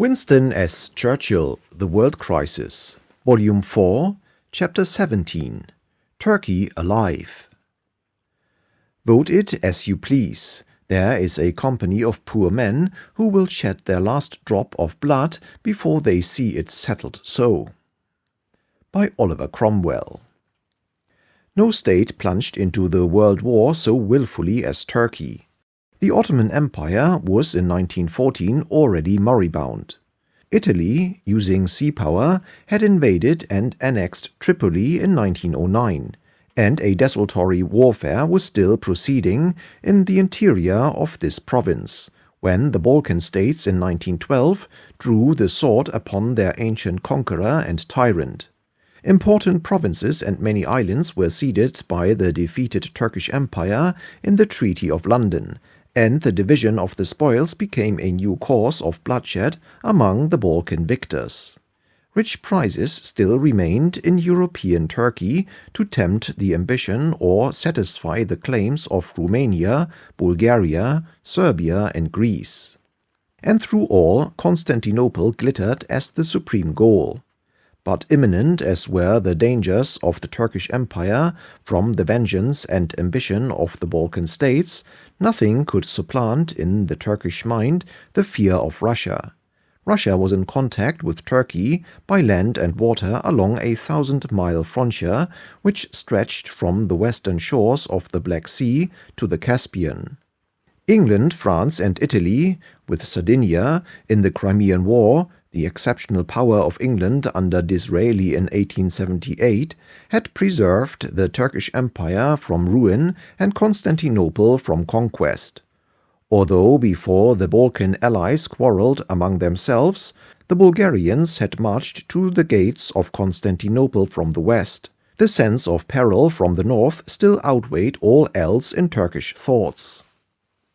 Winston S. Churchill, The World Crisis, Volume 4, Chapter 17, Turkey Alive. Vote it as you please. There is a company of poor men who will shed their last drop of blood before they see it settled so. By Oliver Cromwell. No state plunged into the World War so willfully as Turkey. The Ottoman Empire was in 1914 already moribund. Italy, using sea power, had invaded and annexed Tripoli in 1909, and a desultory warfare was still proceeding in the interior of this province, when the Balkan states in 1912 drew the sword upon their ancient conqueror and tyrant. Important provinces and many islands were ceded by the defeated Turkish Empire in the Treaty of London, and the division of the spoils became a new cause of bloodshed among the Balkan victors. Rich prizes still remained in European Turkey to tempt the ambition or satisfy the claims of Romania, Bulgaria, Serbia, and Greece. And through all, Constantinople glittered as the supreme goal. But imminent as were the dangers of the Turkish Empire from the vengeance and ambition of the Balkan states, nothing could supplant in the Turkish mind the fear of Russia. Russia was in contact with Turkey by land and water along a 1,000-mile frontier which stretched from the western shores of the Black Sea to the Caspian. England, France, and Italy, with Sardinia in the Crimean War, the exceptional power of England under Disraeli in 1878, had preserved the Turkish Empire from ruin and Constantinople from conquest. Although before the Balkan allies quarreled among themselves, the Bulgarians had marched to the gates of Constantinople from the west. The sense of peril from the north still outweighed all else in Turkish thoughts.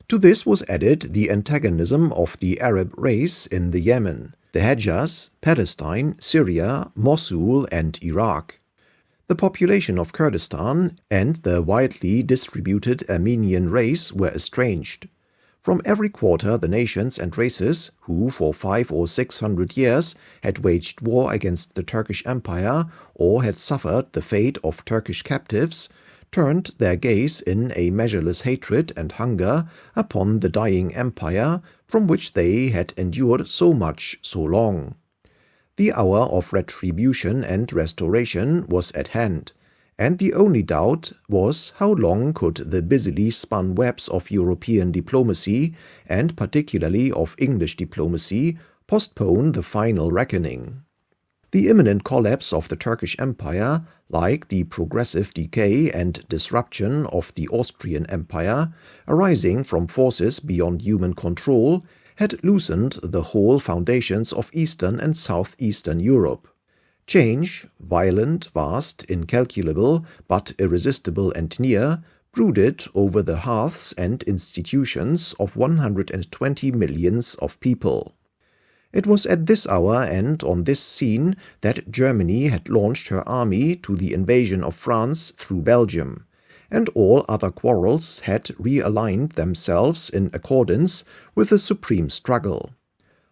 To this was added the antagonism of the Arab race in the Yemen, the Hejaz, Palestine, Syria, Mosul, and Iraq. The population of Kurdistan and the widely distributed Armenian race were estranged. From every quarter the nations and races, who for 500 or 600 years had waged war against the Turkish Empire or had suffered the fate of Turkish captives, turned their gaze in a measureless hatred and hunger upon the dying empire from which they had endured so much so long. The hour of retribution and restoration was at hand, and the only doubt was how long could the busily spun webs of European diplomacy, and particularly of English diplomacy, postpone the final reckoning. The imminent collapse of the Turkish Empire, like the progressive decay and disruption of the Austrian Empire, arising from forces beyond human control, had loosened the whole foundations of Eastern and Southeastern Europe. Change, violent, vast, incalculable, but irresistible and near, brooded over the hearths and institutions of 120 millions of people. It was at this hour and on this scene that Germany had launched her army to the invasion of France through Belgium, and all other quarrels had realigned themselves in accordance with the supreme struggle.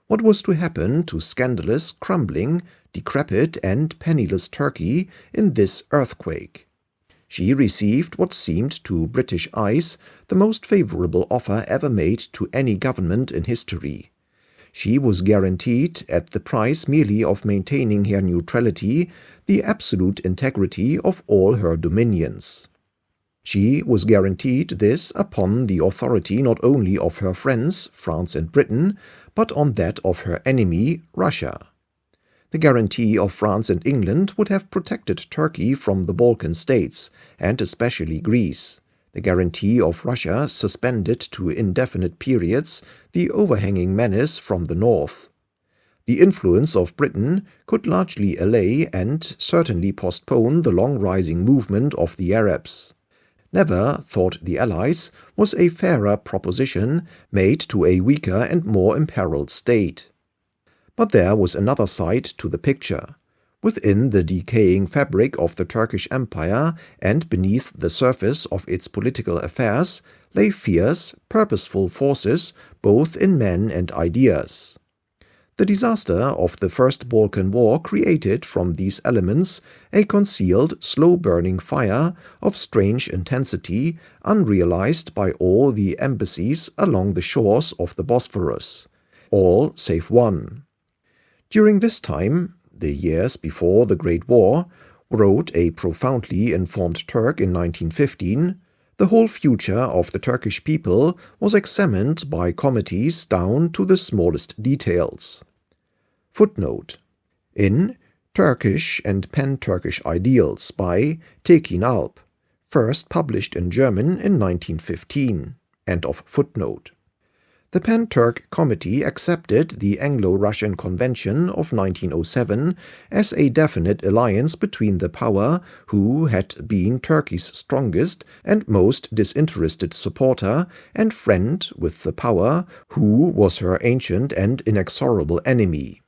What was to happen to scandalous, crumbling, decrepit, and penniless Turkey in this earthquake? She received what seemed to British eyes the most favorable offer ever made to any government in history. She was guaranteed, at the price merely of maintaining her neutrality, the absolute integrity of all her dominions. She was guaranteed this upon the authority not only of her friends, France and Britain, but on that of her enemy, Russia. The guarantee of France and England would have protected Turkey from the Balkan states, and especially Greece. The guarantee of Russia suspended to indefinite periods the overhanging menace from the north. The influence of Britain could largely allay and certainly postpone the long-rising movement of the Arabs. Never, thought the Allies, was a fairer proposition made to a weaker and more imperiled state. But there was another side to the picture. Within the decaying fabric of the Turkish Empire and beneath the surface of its political affairs lay fierce, purposeful forces both in men and ideas. The disaster of the First Balkan War created from these elements a concealed, slow-burning fire of strange intensity, unrealized by all the embassies along the shores of the Bosphorus, all save one. During this time, the years before the Great War, wrote a profoundly informed Turk in 1915, the whole future of the Turkish people was examined by committees down to the smallest details. Footnote: in Turkish and Pan-Turkish Ideals by Tekin Alp, first published in German in 1915. End of footnote. The Pan-Turk Committee accepted the Anglo-Russian Convention of 1907 as a definite alliance between the power who had been Turkey's strongest and most disinterested supporter and friend with the power who was her ancient and inexorable enemy.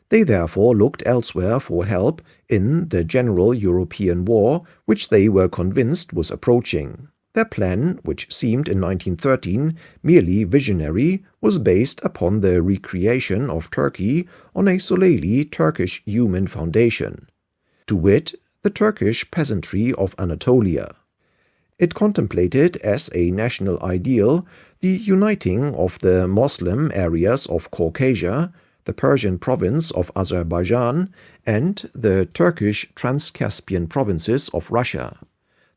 They therefore looked elsewhere for help in the general European war which they were convinced was approaching. Their plan, which seemed in 1913 merely visionary, was based upon the recreation of Turkey on a solely Turkish human foundation, to wit, the Turkish peasantry of Anatolia. It contemplated as a national ideal the uniting of the Moslem areas of Caucasia, the Persian province of Azerbaijan, and the Turkish Transcaspian provinces of Russia,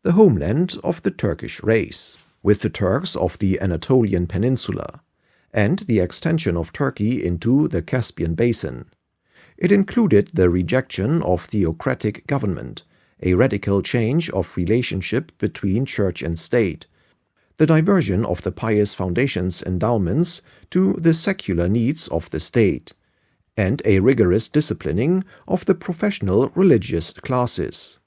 the homeland of the Turkish race, with the Turks of the Anatolian Peninsula, and the extension of Turkey into the Caspian Basin. It included the rejection of theocratic government, a radical change of relationship between church and state, the diversion of the pious foundation's endowments to the secular needs of the state, and a rigorous disciplining of the professional religious classes.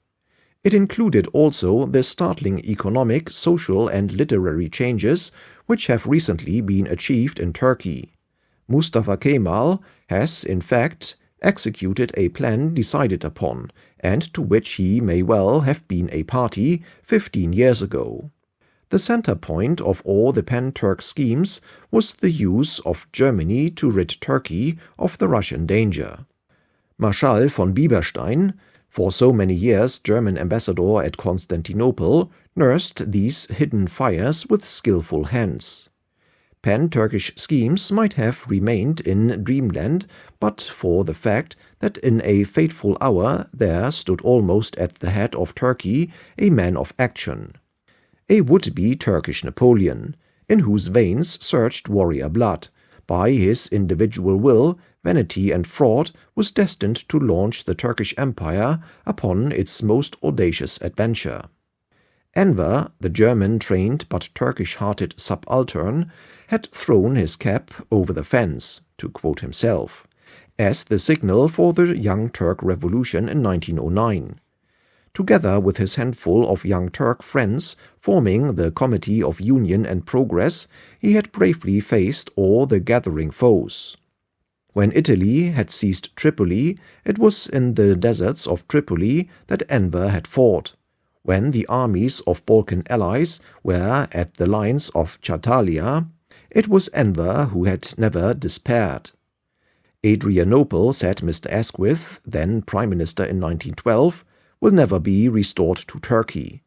It included also the startling economic, social, and literary changes which have recently been achieved in Turkey. Mustafa Kemal has, in fact, executed a plan decided upon, and to which he may well have been a party 15 years ago. The center point of all the Pan-Turk schemes was the use of Germany to rid Turkey of the Russian danger. Marschall von Bieberstein, for so many years German ambassador at Constantinople, nursed these hidden fires with skillful hands. Pan-Turkish schemes might have remained in dreamland but for the fact that in a fateful hour there stood almost at the head of Turkey a man of action, a would-be Turkish Napoleon, in whose veins surged warrior blood. By his individual will, vanity and fraud was destined to launch the Turkish Empire upon its most audacious adventure. Enver, the German-trained but Turkish-hearted subaltern, had thrown his cap over the fence, to quote himself, as the signal for the Young Turk Revolution in 1909. Together with his handful of Young Turk friends forming the Committee of Union and Progress, he had bravely faced all the gathering foes. When Italy had seized Tripoli, it was in the deserts of Tripoli that Enver had fought. When the armies of Balkan allies were at the lines of Chartalia, it was Enver who had never despaired. Adrianople, said Mr. Asquith, then Prime Minister in 1912, will never be restored to Turkey.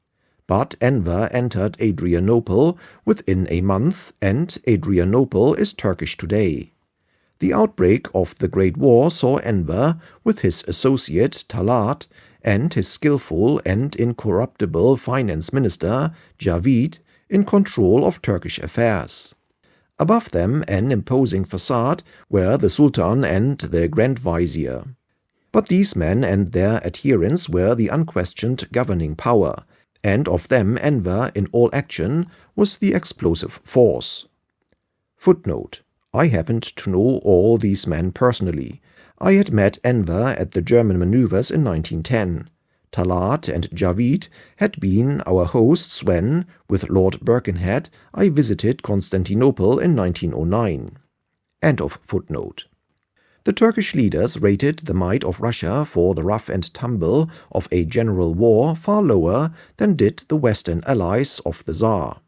But Enver entered Adrianople within a month, and Adrianople is Turkish today. The outbreak of the Great War saw Enver, with his associate Talat, and his skillful and incorruptible finance minister, Javid, in control of Turkish affairs. Above them, an imposing facade, were the Sultan and the Grand Vizier. But these men and their adherents were the unquestioned governing power, and of them Enver in all action was the explosive force. Footnote: I happened to know all these men personally. I had met Enver at the German maneuvers in 1910. Talat and Javid had been our hosts when, with Lord Birkenhead, I visited Constantinople in 1909. End of footnote. The Turkish leaders rated the might of Russia for the rough and tumble of a general war far lower than did the Western allies of the Tsar.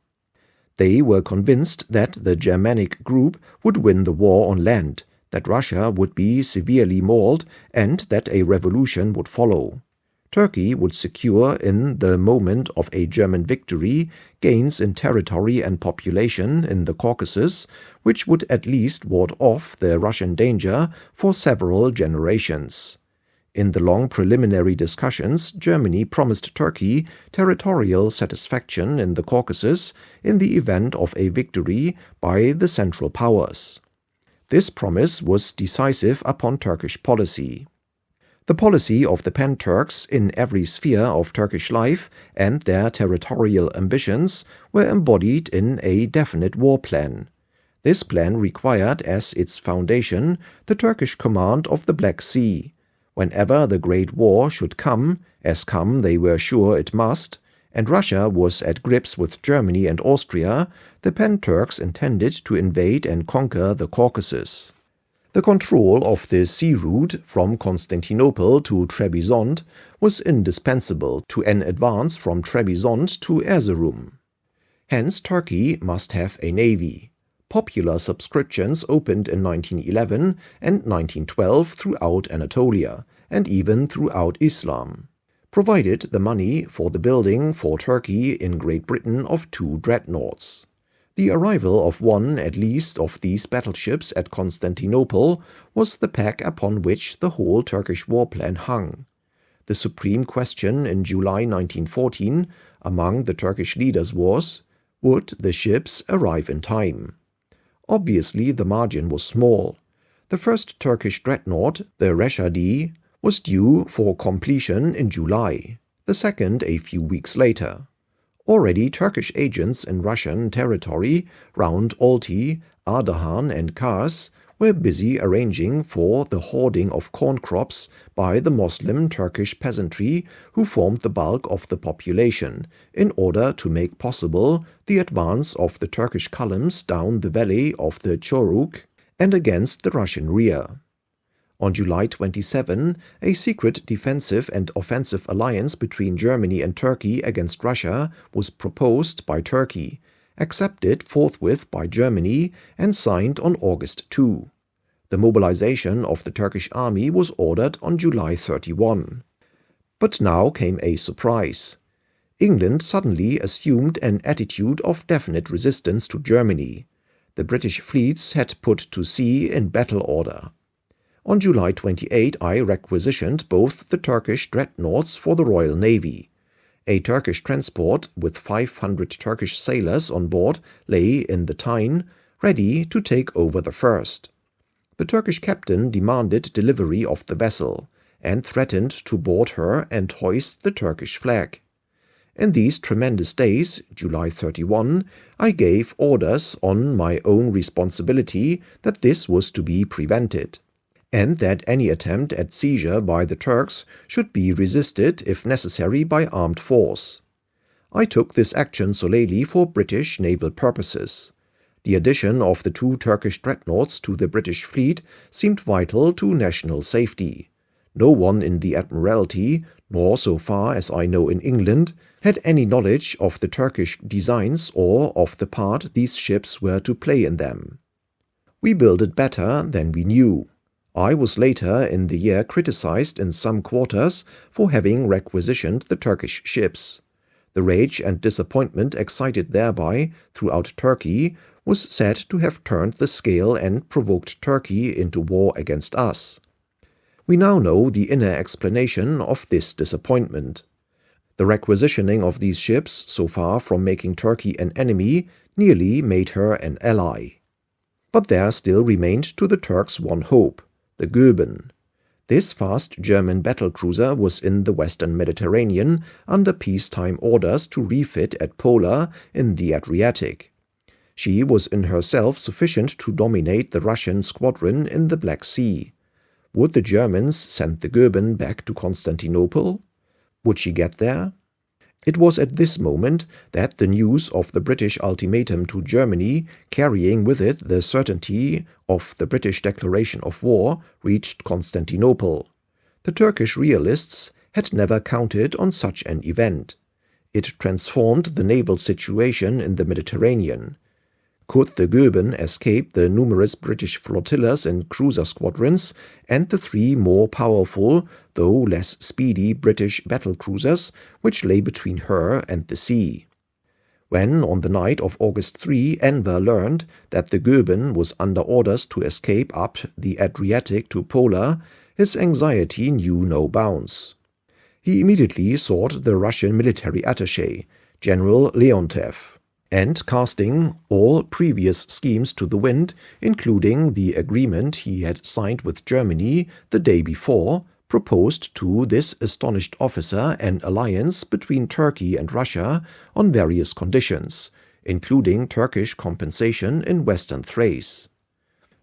They were convinced that the Germanic group would win the war on land, that Russia would be severely mauled and that a revolution would follow. Turkey would secure, in the moment of a German victory, gains in territory and population in the Caucasus, which would at least ward off the Russian danger for several generations. In the long preliminary discussions, Germany promised Turkey territorial satisfaction in the Caucasus in the event of a victory by the Central Powers. This promise was decisive upon Turkish policy. The policy of the Pan-Turks in every sphere of Turkish life and their territorial ambitions were embodied in a definite war plan. This plan required as its foundation the Turkish command of the Black Sea. Whenever the Great War should come, as come they were sure it must, and Russia was at grips with Germany and Austria, the Pan-Turks intended to invade and conquer the Caucasus. The control of the sea route from Constantinople to Trebizond was indispensable to an advance from Trebizond to Erzurum. Hence Turkey must have a navy. Popular subscriptions opened in 1911 and 1912 throughout Anatolia, and even throughout Islam, provided the money for the building for Turkey in Great Britain of 2 dreadnoughts. The arrival of one at least of these battleships at Constantinople was the peg upon which the whole Turkish war plan hung. The supreme question in July 1914 among the Turkish leaders was, would the ships arrive in time? Obviously the margin was small. The first Turkish dreadnought, the Reshadi, was due for completion in July, the second a few weeks later. Already Turkish agents in Russian territory round Olti, Ardahan and Kars were busy arranging for the hoarding of corn crops by the Muslim Turkish peasantry who formed the bulk of the population, in order to make possible the advance of the Turkish columns down the valley of the Choruk and against the Russian rear. On July 27, a secret defensive and offensive alliance between Germany and Turkey against Russia was proposed by Turkey, accepted forthwith by Germany, and signed on August 2. The mobilization of the Turkish army was ordered on July 31. But now came a surprise. England suddenly assumed an attitude of definite resistance to Germany. The British fleets had put to sea in battle order. On July 28, I requisitioned both the Turkish dreadnoughts for the Royal Navy. A Turkish transport with 500 Turkish sailors on board lay in the Tyne, ready to take over the first. The Turkish captain demanded delivery of the vessel, and threatened to board her and hoist the Turkish flag. In these tremendous days, July 31, I gave orders on my own responsibility that this was to be prevented, and that any attempt at seizure by the Turks should be resisted if necessary by armed force. I took this action solely for British naval purposes. The addition of the 2 Turkish dreadnoughts to the British fleet seemed vital to national safety. No one in the Admiralty, nor so far as I know in England, had any knowledge of the Turkish designs or of the part these ships were to play in them. We builded better than we knew. I was later in the year criticized in some quarters for having requisitioned the Turkish ships. The rage and disappointment excited thereby throughout Turkey was said to have turned the scale and provoked Turkey into war against us. We now know the inner explanation of this disappointment. The requisitioning of these ships, so far from making Turkey an enemy, nearly made her an ally. But there still remained to the Turks one hope, the Goeben. This fast German battlecruiser was in the western Mediterranean under peacetime orders to refit at Pola in the Adriatic. She was in herself sufficient to dominate the Russian squadron in the Black Sea. Would the Germans send the Goeben back to Constantinople? Would she get there? It was at this moment that the news of the British ultimatum to Germany, carrying with it the certainty of the British declaration of war, reached Constantinople. The Turkish realists had never counted on such an event. It transformed the naval situation in the Mediterranean. Could the Goeben escape the numerous British flotillas and cruiser squadrons and the three more powerful, though less speedy, British battlecruisers which lay between her and the sea? When, on the night of August 3, Enver learned that the Goeben was under orders to escape up the Adriatic to Pola, his anxiety knew no bounds. He immediately sought the Russian military attaché, General Leontev, and casting all previous schemes to the wind, including the agreement he had signed with Germany the day before, proposed to this astonished officer an alliance between Turkey and Russia on various conditions, including Turkish compensation in Western Thrace.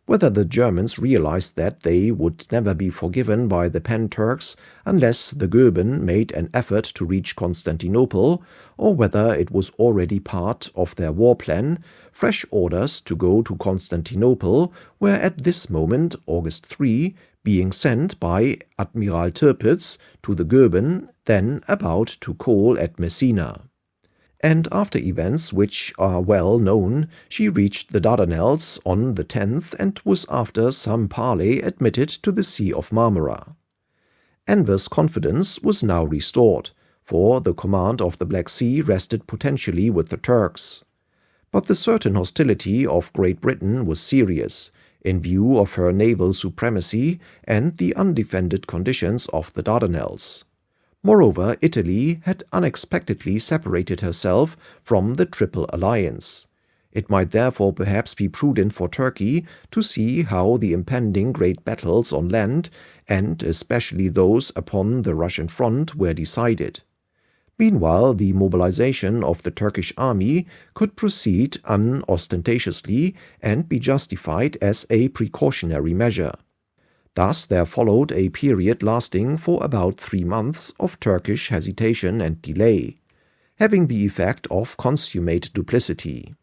Whether the Germans realized that they would never be forgiven by the Pan-Turks unless the Goeben made an effort to reach Constantinople, or whether it was already part of their war plan, fresh orders to go to Constantinople were at this moment, August 3, being sent by Admiral Tirpitz to the Goeben, then about to coal at Messina. And after events which are well known, she reached the Dardanelles on the 10th and was after some parley admitted to the Sea of Marmara. Enver's confidence was now restored, for the command of the Black Sea rested potentially with the Turks. But the certain hostility of Great Britain was serious, in view of her naval supremacy and the undefended conditions of the Dardanelles. Moreover, Italy had unexpectedly separated herself from the Triple Alliance. It might therefore perhaps be prudent for Turkey to see how the impending great battles on land, and especially those upon the Russian front, were decided. Meanwhile, the mobilization of the Turkish army could proceed unostentatiously and be justified as a precautionary measure. Thus there followed a period lasting for about 3 months of Turkish hesitation and delay, having the effect of consummate duplicity.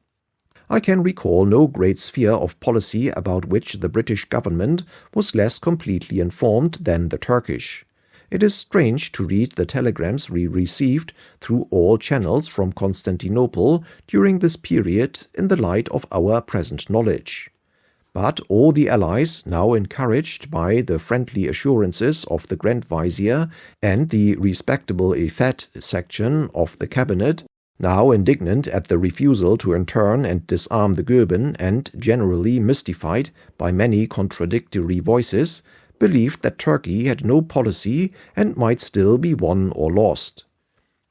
I can recall no great sphere of policy about which the British government was less completely informed than the Turkish. It is strange to read the telegrams we received through all channels from Constantinople during this period in the light of our present knowledge. But all the Allies, now encouraged by the friendly assurances of the Grand Vizier and the respectable Effet section of the cabinet, now indignant at the refusal to intern and disarm the Goeben and generally mystified by many contradictory voices, believed that Turkey had no policy and might still be won or lost.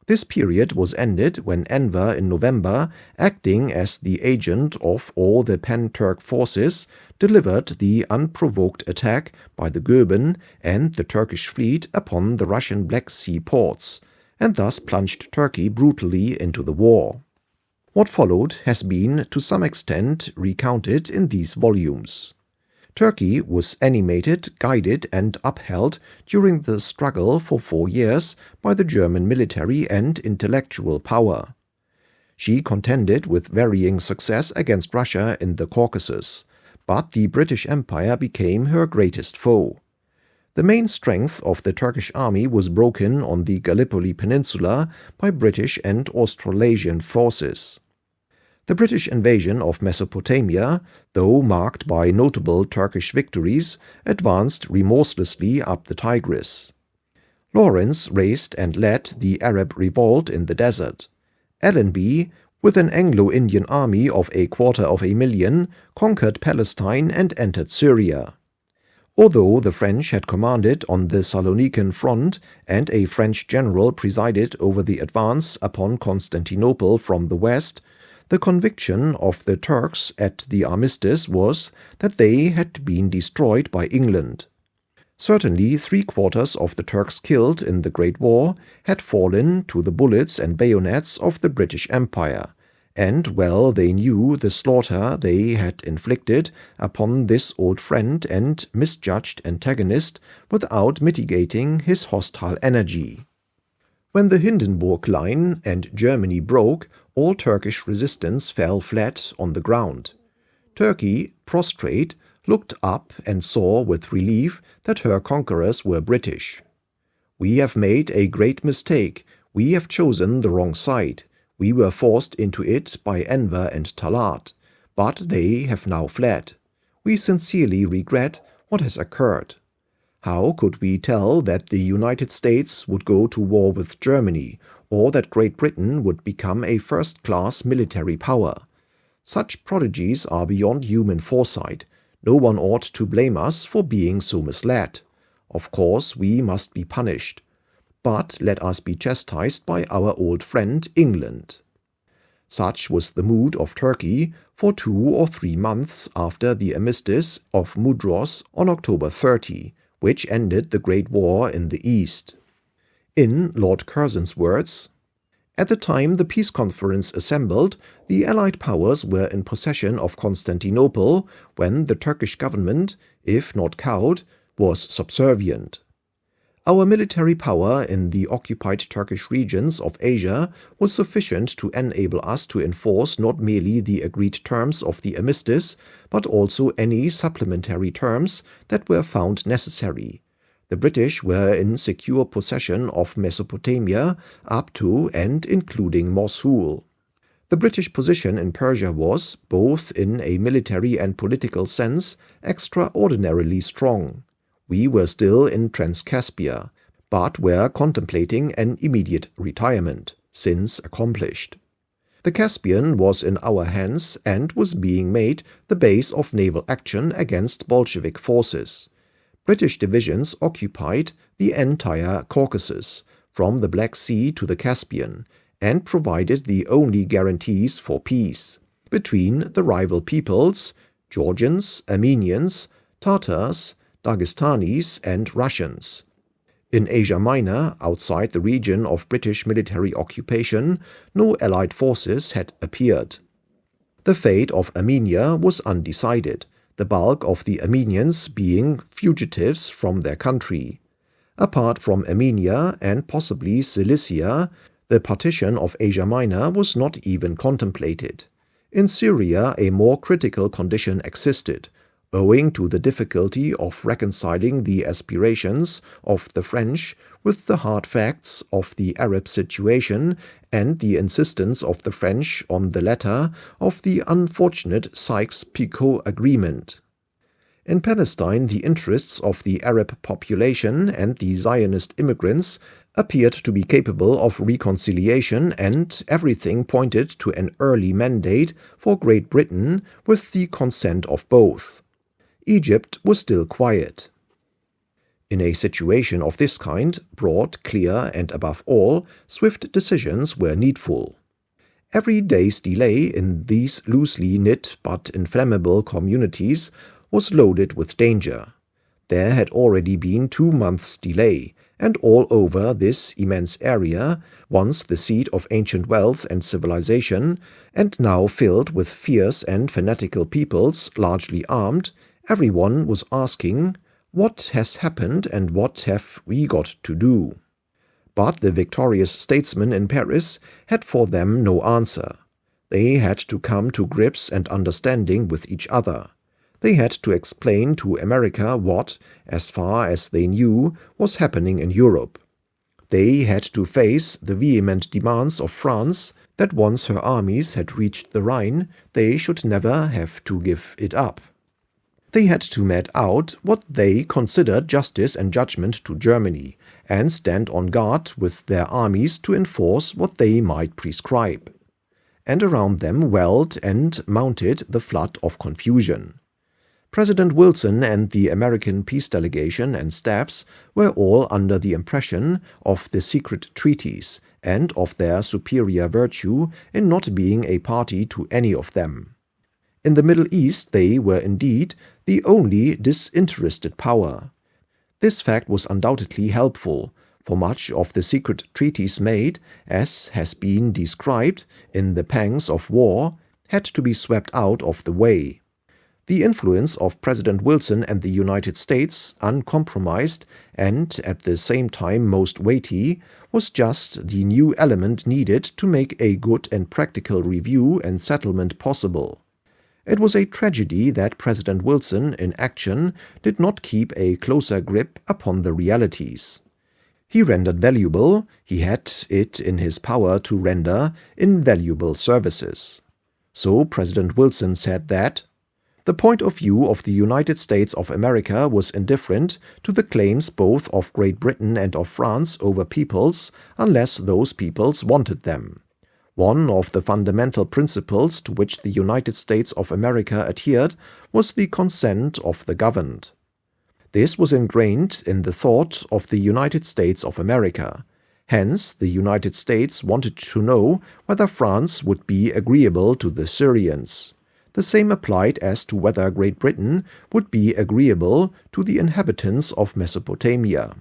This period was ended when Enver in November, acting as the agent of all the Pan-Turk forces, delivered the unprovoked attack by the Goeben and the Turkish fleet upon the Russian Black Sea ports, and thus plunged Turkey brutally into the war. What followed has been to some extent recounted in these volumes. Turkey was animated, guided, and upheld during the struggle for 4 years by the German military and intellectual power. She contended with varying success against Russia in the Caucasus, but the British Empire became her greatest foe. The main strength of the Turkish army was broken on the Gallipoli Peninsula by British and Australasian forces. The British invasion of Mesopotamia, though marked by notable Turkish victories, advanced remorselessly up the Tigris. Lawrence raised and led the Arab revolt in the desert. Allenby, with an Anglo-Indian army of 250,000, conquered Palestine and entered Syria. Although the French had commanded on the Salonican front and a French general presided over the advance upon Constantinople from the west, the conviction of the Turks at the armistice was that they had been destroyed by England. Certainly 3/4 of the Turks killed in the Great War had fallen to the bullets and bayonets of the British Empire, and well they knew the slaughter they had inflicted upon this old friend and misjudged antagonist without mitigating his hostile energy. When the Hindenburg Line and Germany broke, all Turkish resistance fell flat on the ground. Turkey, prostrate, looked up and saw with relief that her conquerors were British. "We have made a great mistake. We have chosen the wrong side. We were forced into it by Enver and Talat. but they have now fled. We sincerely regret what has occurred. How could we tell that the United States would go to war with Germany, or that Great Britain would become a first-class military power? Such prodigies are beyond human foresight. No one ought to blame us for being so misled. Of course, we must be punished. But let us be chastised by our old friend England. Such was the mood of Turkey for 2 or 3 months after the armistice of Mudros on October 30, which ended the Great War in the East. In Lord Curzon's words, "At the time the peace conference assembled, the Allied powers were in possession of Constantinople when the Turkish government, if not cowed, was subservient. Our military power in the occupied Turkish regions of Asia was sufficient to enable us to enforce not merely the agreed terms of the armistice, but also any supplementary terms that were found necessary. The British were in secure possession of Mesopotamia up to and including Mosul. The British position in Persia was, both in a military and political sense, extraordinarily strong. We were still in Transcaspia, but were contemplating an immediate retirement, since accomplished. The Caspian was in our hands and was being made the base of naval action against Bolshevik forces. British divisions occupied the entire Caucasus, from the Black Sea to the Caspian, and provided the only guarantees for peace between the rival peoples, Georgians, Armenians, Tatars, Dagestanis, and Russians. In Asia Minor, outside the region of British military occupation, no Allied forces had appeared. The fate of Armenia was undecided, the bulk of the Armenians being fugitives from their country. Apart from Armenia and possibly Cilicia, the partition of Asia Minor was not even contemplated. In Syria, a more critical condition existed, owing to the difficulty of reconciling the aspirations of the French with the hard facts of the Arab situation and the insistence of the French on the letter of the unfortunate Sykes-Picot Agreement. In Palestine, the interests of the Arab population and the Zionist immigrants appeared to be capable of reconciliation, and everything pointed to an early mandate for Great Britain with the consent of both. Egypt was still quiet. In a situation of this kind, broad, clear, and above all, swift decisions were needful. Every day's delay in these loosely knit but inflammable communities was loaded with danger. There had already been 2 months' delay, and all over this immense area, once the seat of ancient wealth and civilization, and now filled with fierce and fanatical peoples largely armed, everyone was asking, what has happened and what have we got to do? But the victorious statesmen in Paris had for them no answer. They had to come to grips and understanding with each other. They had to explain to America what, as far as they knew, was happening in Europe. They had to face the vehement demands of France that once her armies had reached the Rhine, they should never have to give it up. They had to mete out what they considered justice and judgment to Germany, and stand on guard with their armies to enforce what they might prescribe. And around them welled and mounted the flood of confusion. President Wilson and the American peace delegation and staffs were all under the impression of the secret treaties and of their superior virtue in not being a party to any of them. In the Middle East they were indeed the only disinterested power. This fact was undoubtedly helpful, for much of the secret treaties made, as has been described, in the pangs of war, had to be swept out of the way. The influence of President Wilson and the United States, uncompromised and at the same time most weighty, was just the new element needed to make a good and practical review and settlement possible. It was a tragedy that President Wilson, in action, did not keep a closer grip upon the realities. He rendered valuable, he had it in his power to render invaluable services. So President Wilson said that the point of view of the United States of America was indifferent to the claims both of Great Britain and of France over peoples, unless those peoples wanted them. One of the fundamental principles to which the United States of America adhered was the consent of the governed. This was ingrained in the thought of the United States of America. Hence, the United States wanted to know whether France would be agreeable to the Syrians. The same applied as to whether Great Britain would be agreeable to the inhabitants of Mesopotamia.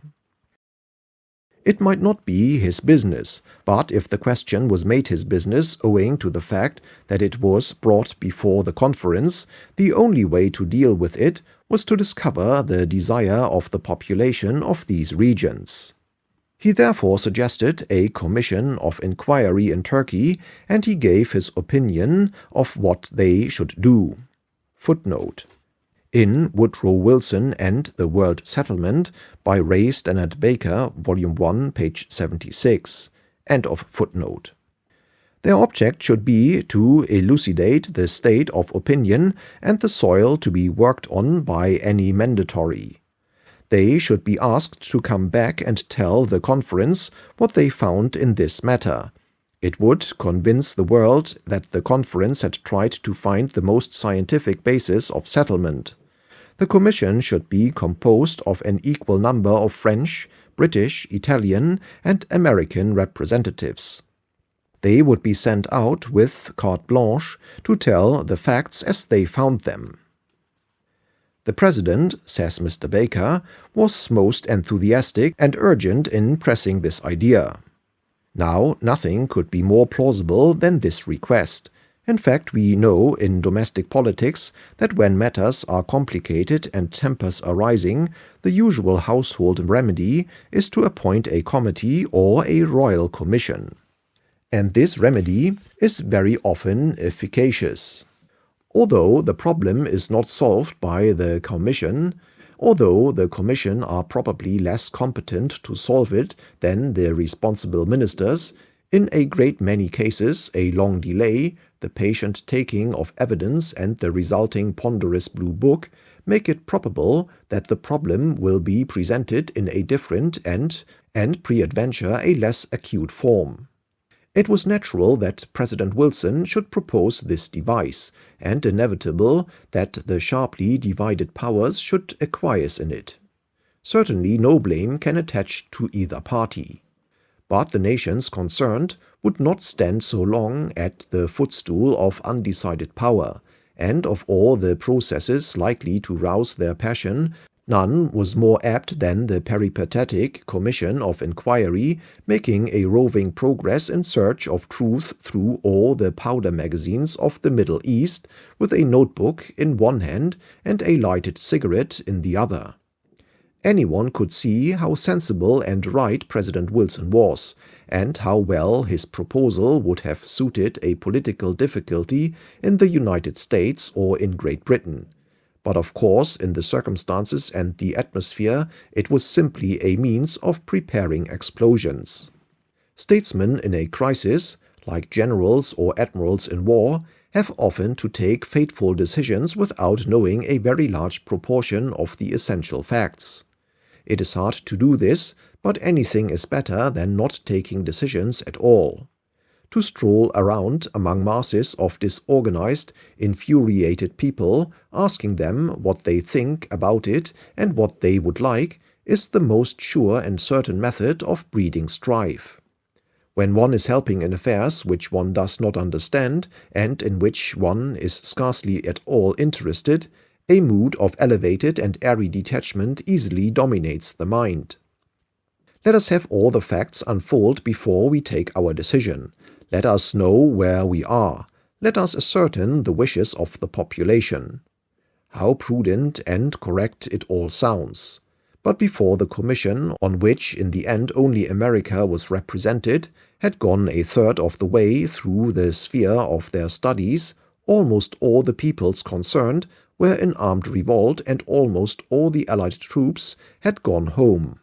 It might not be his business, but if the question was made his business owing to the fact that it was brought before the conference, the only way to deal with it was to discover the desire of the population of these regions. He therefore suggested a commission of inquiry in Turkey, and he gave his opinion of what they should do. Footnote: in Woodrow Wilson and the World Settlement by Ray Stannard Baker, Volume 1, page 76. End of footnote. Their object should be to elucidate the state of opinion and the soil to be worked on by any mandatory. They should be asked to come back and tell the conference what they found in this matter. It would convince the world that the conference had tried to find the most scientific basis of settlement. The commission should be composed of an equal number of French, British, Italian, and American representatives. They would be sent out with carte blanche to tell the facts as they found them. The President, says Mr. Baker, was most enthusiastic and urgent in pressing this idea. Now, nothing could be more plausible than this request. In fact, we know in domestic politics that when matters are complicated and tempers are rising, the usual household remedy is to appoint a committee or a royal commission. And this remedy is very often efficacious. Although the problem is not solved by the Commission, although the Commission are probably less competent to solve it than the responsible ministers, in a great many cases a long delay, the patient taking of evidence and the resulting ponderous blue book make it probable that the problem will be presented in a different and peradventure a less acute form. It was natural that President Wilson should propose this device, and inevitable that the sharply divided powers should acquiesce in it. Certainly no blame can attach to either party. But the nations concerned would not stand so long at the footstool of undecided power, and of all the processes likely to rouse their passion, none was more apt than the peripatetic commission of inquiry, making a roving progress in search of truth through all the powder magazines of the Middle East, with a notebook in one hand and a lighted cigarette in the other. Anyone could see how sensible and right President Wilson was, and how well his proposal would have suited a political difficulty in the United States or in Great Britain. But of course, in the circumstances and the atmosphere, it was simply a means of preparing explosions. Statesmen in a crisis, like generals or admirals in war, have often to take fateful decisions without knowing a very large proportion of the essential facts. It is hard to do this, but anything is better than not taking decisions at all. To stroll around among masses of disorganized, infuriated people, asking them what they think about it and what they would like, is the most sure and certain method of breeding strife. When one is helping in affairs which one does not understand, and in which one is scarcely at all interested, a mood of elevated and airy detachment easily dominates the mind. Let us have all the facts unfold before we take our decision. Let us know where we are. Let us ascertain the wishes of the population. How prudent and correct it all sounds. But before the commission, on which in the end only America was represented, had gone a third of the way through the sphere of their studies, almost all the peoples concerned were in armed revolt, and almost all the Allied troops had gone home.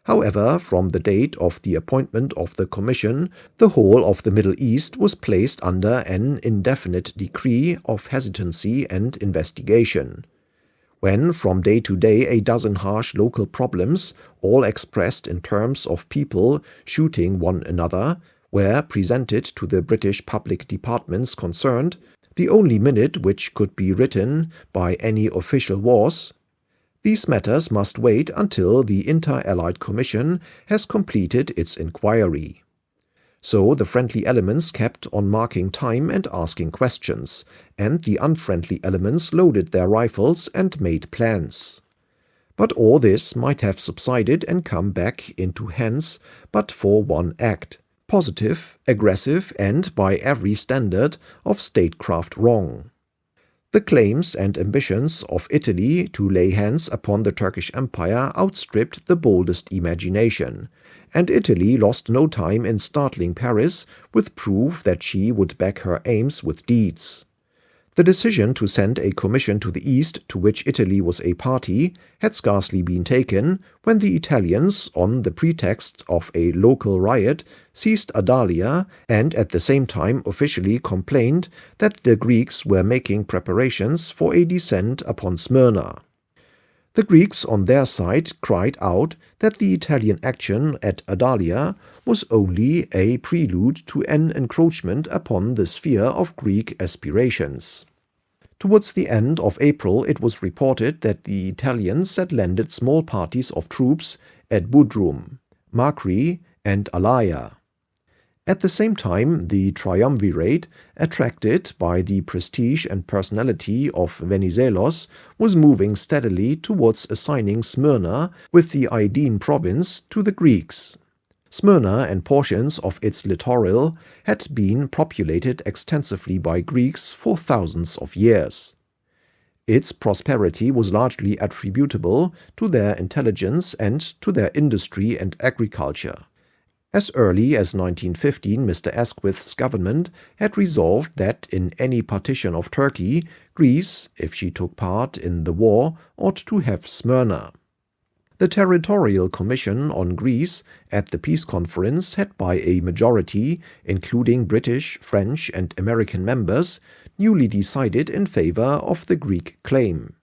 However, from the date of the appointment of the commission, the whole of the Middle East was placed under an indefinite decree of hesitancy and investigation. When from day to day a dozen harsh local problems, all expressed in terms of people shooting one another, were presented to the British public departments concerned, the only minute which could be written by any official was, "These matters must wait until the Inter-Allied Commission has completed its inquiry." So the friendly elements kept on marking time and asking questions, and the unfriendly elements loaded their rifles and made plans. But all this might have subsided and come back into hands but for one act, positive, aggressive, and by every standard of statecraft wrong. The claims and ambitions of Italy to lay hands upon the Turkish Empire outstripped the boldest imagination, and Italy lost no time in startling Paris with proof that she would back her aims with deeds. The decision to send a commission to the East, to which Italy was a party, had scarcely been taken when the Italians, on the pretext of a local riot, seized Adalia and at the same time officially complained that the Greeks were making preparations for a descent upon Smyrna. The Greeks on their side cried out that the Italian action at Adalia was only a prelude to an encroachment upon the sphere of Greek aspirations. Towards the end of April it was reported that the Italians had landed small parties of troops at Budrum, Makri, and Alaya. At the same time, the triumvirate, attracted by the prestige and personality of Venizelos, was moving steadily towards assigning Smyrna with the Aegean province to the Greeks. Smyrna and portions of its littoral had been populated extensively by Greeks for thousands of years. Its prosperity was largely attributable to their intelligence and to their industry and agriculture. As early as 1915, Mr. Asquith's government had resolved that in any partition of Turkey, Greece, if she took part in the war, ought to have Smyrna. The Territorial Commission on Greece at the Peace Conference had by a majority, including British, French, and American members, newly decided in favor of the Greek claim.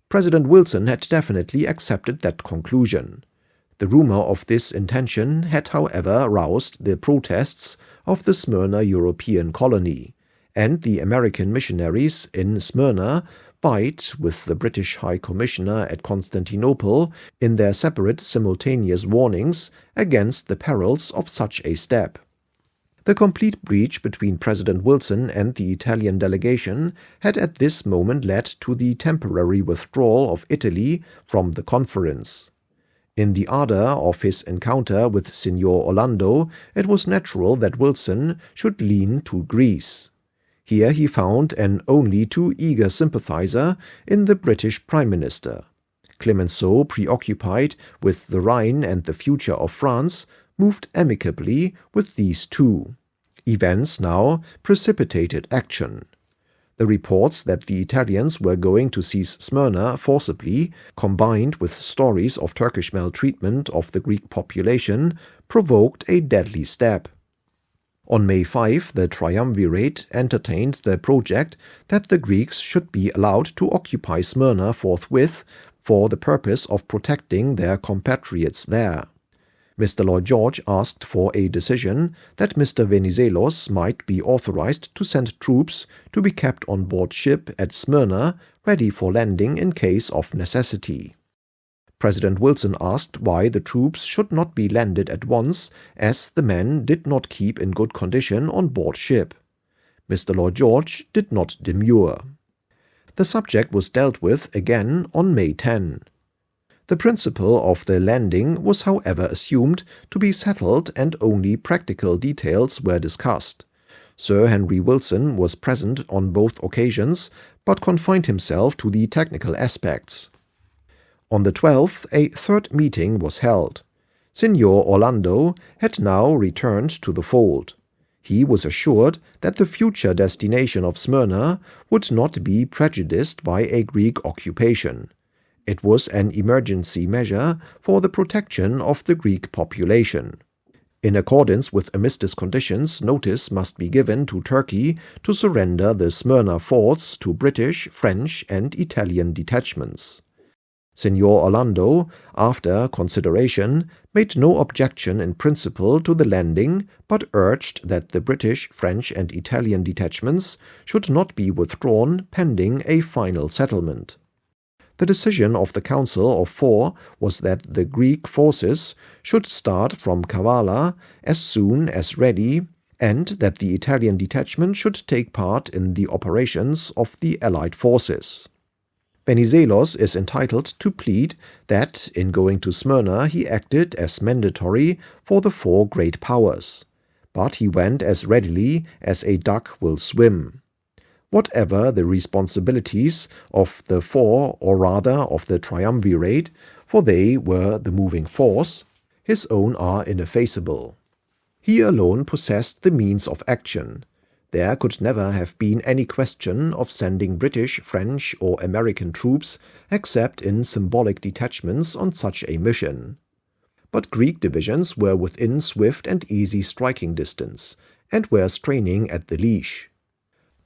President Wilson had definitely accepted that conclusion. The rumor of this intention had, however, roused the protests of the Smyrna European colony, and the American missionaries in Smyrna vied with the British High Commissioner at Constantinople in their separate simultaneous warnings against the perils of such a step. The complete breach between President Wilson and the Italian delegation had at this moment led to the temporary withdrawal of Italy from the conference. In the ardor of his encounter with Signor Orlando, it was natural that Wilson should lean to Greece. Here he found an only too eager sympathizer in the British Prime Minister. Clemenceau, preoccupied with the Rhine and the future of France, moved amicably with these two. Events now precipitated action. The reports that the Italians were going to seize Smyrna forcibly, combined with stories of Turkish maltreatment of the Greek population, provoked a deadly step. On May 5, the triumvirate entertained the project that the Greeks should be allowed to occupy Smyrna forthwith for the purpose of protecting their compatriots there. Mr. Lloyd George asked for a decision that Mr. Venizelos might be authorized to send troops to be kept on board ship at Smyrna, ready for landing in case of necessity. President Wilson asked why the troops should not be landed at once, as the men did not keep in good condition on board ship. Mr. Lloyd George did not demur. The subject was dealt with again on May 10. The principle of the landing was, however, assumed to be settled, and only practical details were discussed. Sir Henry Wilson was present on both occasions, but confined himself to the technical aspects. On the 12th, a third meeting was held. Signor Orlando had now returned to the fold. He was assured that the future destination of Smyrna would not be prejudiced by a Greek occupation. It was an emergency measure for the protection of the Greek population. In accordance with armistice conditions, notice must be given to Turkey to surrender the Smyrna forts to British, French, and Italian detachments. Signor Orlando, after consideration, made no objection in principle to the landing, but urged that the British, French, and Italian detachments should not be withdrawn pending a final settlement. The decision of the Council of Four was that the Greek forces should start from Kavala as soon as ready, and that the Italian detachment should take part in the operations of the Allied forces. Venizelos is entitled to plead that in going to Smyrna he acted as mandatory for the four great powers, but he went as readily as a duck will swim. Whatever the responsibilities of the four, or rather of the triumvirate, for they were the moving force, his own are ineffaceable. He alone possessed the means of action. There could never have been any question of sending British, French, or American troops except in symbolic detachments on such a mission. But Greek divisions were within swift and easy striking distance, and were straining at the leash.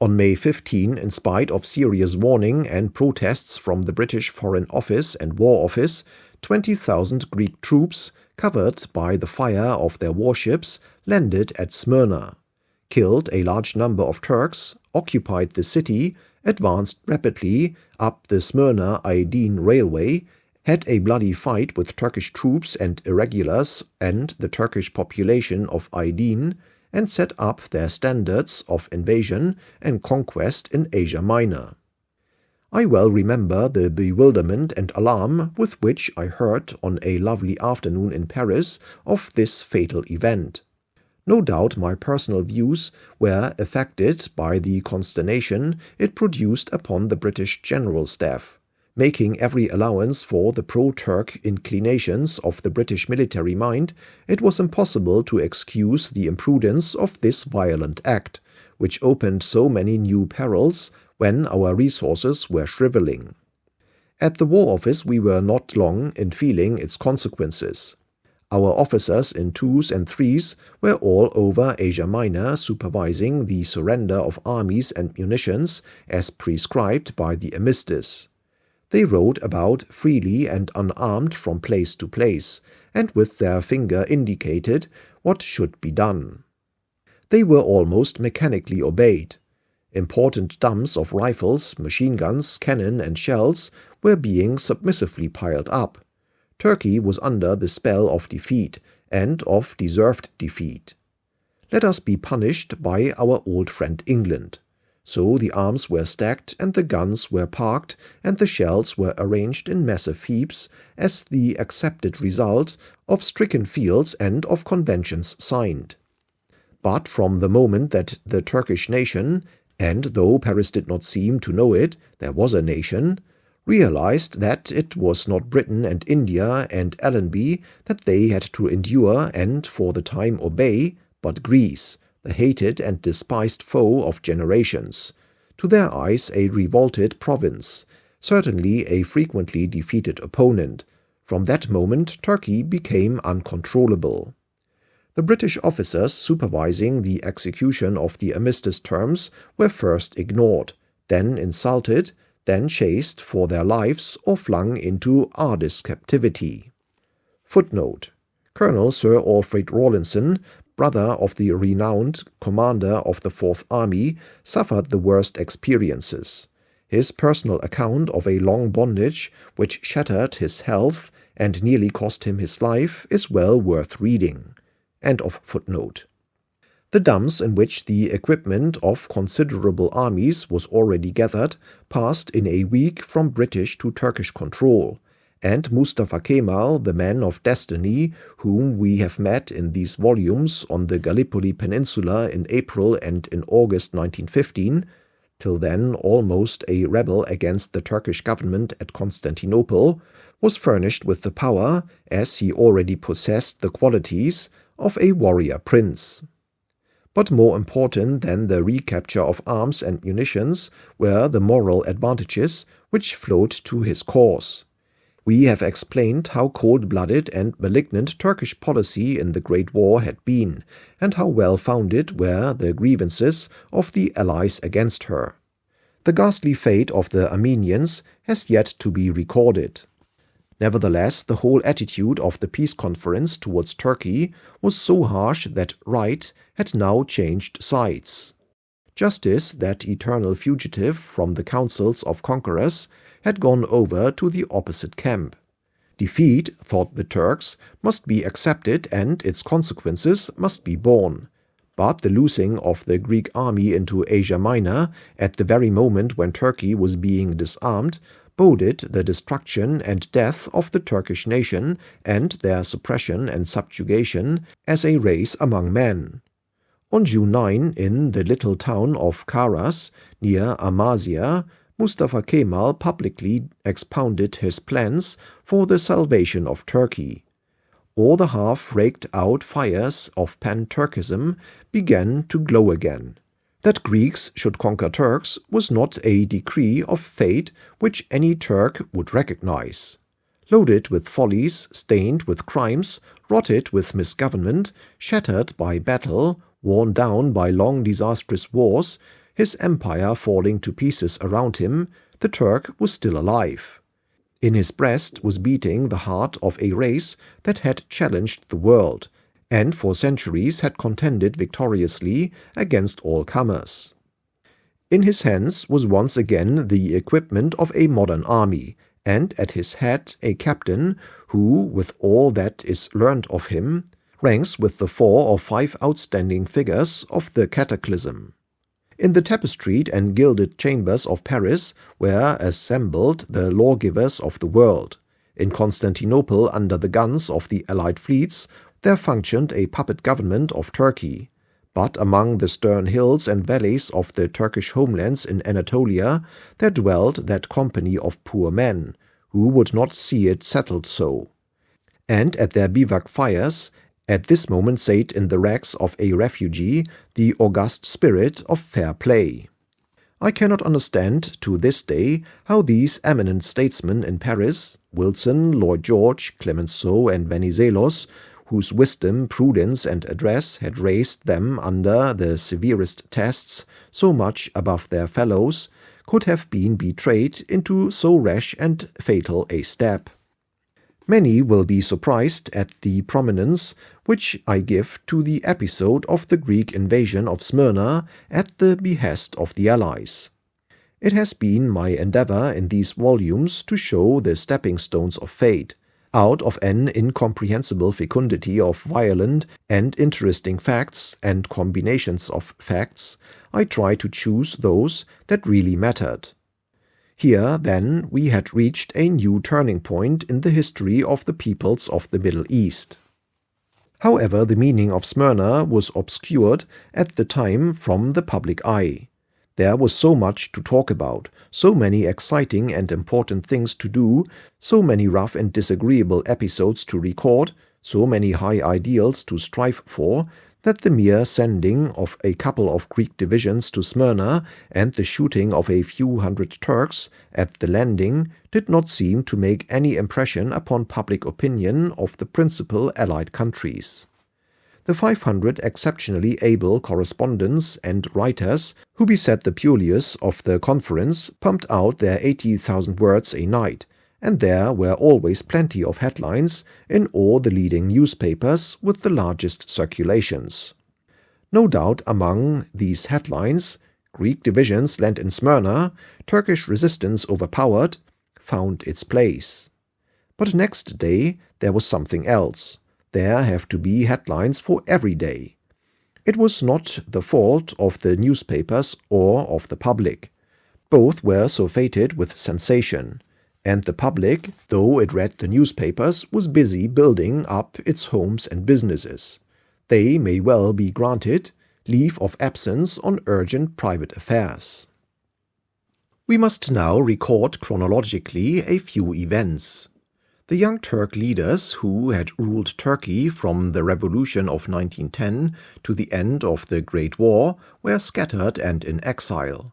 On May 15, in spite of serious warning and protests from the British Foreign Office and War Office, 20,000 Greek troops, covered by the fire of their warships, landed at Smyrna, killed a large number of Turks, occupied the city, advanced rapidly up the Smyrna-Aydin railway, had a bloody fight with Turkish troops and irregulars and the Turkish population of Aydin, and set up their standards of invasion and conquest in Asia Minor. I well remember the bewilderment and alarm with which I heard on a lovely afternoon in Paris of this fatal event. No doubt my personal views were affected by the consternation it produced upon the British General Staff. Making every allowance for the pro-Turk inclinations of the British military mind, it was impossible to excuse the imprudence of this violent act, which opened so many new perils when our resources were shriveling. At the War Office we were not long in feeling its consequences. Our officers in 2s and 3s were all over Asia Minor supervising the surrender of armies and munitions as prescribed by the armistice. They rode about freely and unarmed from place to place, and with their finger indicated what should be done. They were almost mechanically obeyed. Important dumps of rifles, machine guns, cannon, and shells were being submissively piled up. Turkey was under the spell of defeat, and of deserved defeat. Let us be punished by our old friend England. So the arms were stacked, and the guns were parked, and the shells were arranged in massive heaps, as the accepted result of stricken fields and of conventions signed. But from the moment that the Turkish nation, and though Paris did not seem to know it, there was a nation, realized that it was not Britain and India and Allenby that they had to endure and for the time obey, but Greece, the hated and despised foe of generations, to their eyes a revolted province, certainly a frequently defeated opponent. From that moment Turkey became uncontrollable. The British officers supervising the execution of the armistice terms were first ignored, then insulted, then chased for their lives or flung into Ardis captivity. Footnote: Colonel Sir Alfred Rawlinson, brother of the renowned commander of the Fourth Army, suffered the worst experiences. His personal account of a long bondage, which shattered his health and nearly cost him his life, is well worth reading. End of footnote. The dumps in which the equipment of considerable armies was already gathered passed in a week from British to Turkish control, and Mustafa Kemal, the man of destiny, whom we have met in these volumes on the Gallipoli Peninsula in April and in August 1915, till then almost a rebel against the Turkish government at Constantinople, was furnished with the power, as he already possessed the qualities, of a warrior prince. But more important than the recapture of arms and munitions were the moral advantages which flowed to his cause. We have explained how cold-blooded and malignant Turkish policy in the Great War had been, and how well-founded were the grievances of the Allies against her. The ghastly fate of the Armenians has yet to be recorded. Nevertheless, the whole attitude of the peace conference towards Turkey was so harsh that right had now changed sides. Justice, that eternal fugitive from the councils of conquerors, had gone over to the opposite camp. Defeat, thought the Turks, must be accepted and its consequences must be borne. But the losing of the Greek army into Asia Minor at the very moment when Turkey was being disarmed boded the destruction and death of the Turkish nation and their suppression and subjugation as a race among men. On June 9, in the little town of Karas, near Amasya, Mustafa Kemal publicly expounded his plans for the salvation of Turkey. All the half-raked-out fires of pan-Turkism began to glow again. That Greeks should conquer Turks was not a decree of fate which any Turk would recognize. Loaded with follies, stained with crimes, rotted with misgovernment, shattered by battle, worn down by long disastrous wars, his empire falling to pieces around him, the Turk was still alive. In his breast was beating the heart of a race that had challenged the world, and for centuries had contended victoriously against all comers. In his hands was once again the equipment of a modern army, and at his head a captain who, with all that is learned of him, ranks with the 4 or 5 outstanding figures of the cataclysm. In the tapestried and gilded chambers of Paris were assembled the lawgivers of the world. In Constantinople, under the guns of the Allied fleets, there functioned a puppet government of Turkey. But among the stern hills and valleys of the Turkish homelands in Anatolia, there dwelt that company of poor men, who would not see it settled so. And at their bivouac fires, at this moment sate in the rags of a refugee the august spirit of fair play. I cannot understand to this day how these eminent statesmen in Paris, Wilson, Lloyd George, Clemenceau, and Venizelos, whose wisdom, prudence, and address had raised them under the severest tests so much above their fellows, could have been betrayed into so rash and fatal a step. Many will be surprised at the prominence which I give to the episode of the Greek invasion of Smyrna at the behest of the Allies. It has been my endeavor in these volumes to show the stepping stones of fate. Out of an incomprehensible fecundity of violent and interesting facts and combinations of facts, I try to choose those that really mattered. Here, then, we had reached a new turning point in the history of the peoples of the Middle East. However, the meaning of Smyrna was obscured at the time from the public eye. There was so much to talk about, so many exciting and important things to do, so many rough and disagreeable episodes to record, so many high ideals to strive for, that the mere sending of a couple of Greek divisions to Smyrna and the shooting of a few hundred Turks at the landing did not seem to make any impression upon public opinion of the principal Allied countries. The 500 exceptionally able correspondents and writers who beset the Puleus of the conference pumped out their 80,000 words a night, and there were always plenty of headlines in all the leading newspapers with the largest circulations. No doubt among these headlines, Greek divisions land in Smyrna, Turkish resistance overpowered, found its place. But next day there was something else. There have to be headlines for every day. It was not the fault of the newspapers or of the public. Both were surfeited with sensation. And the public, though it read the newspapers, was busy building up its homes and businesses. They may well be granted leave of absence on urgent private affairs. We must now record chronologically a few events. The Young Turk leaders who had ruled Turkey from the revolution of 1910 to the end of the Great War were scattered and in exile.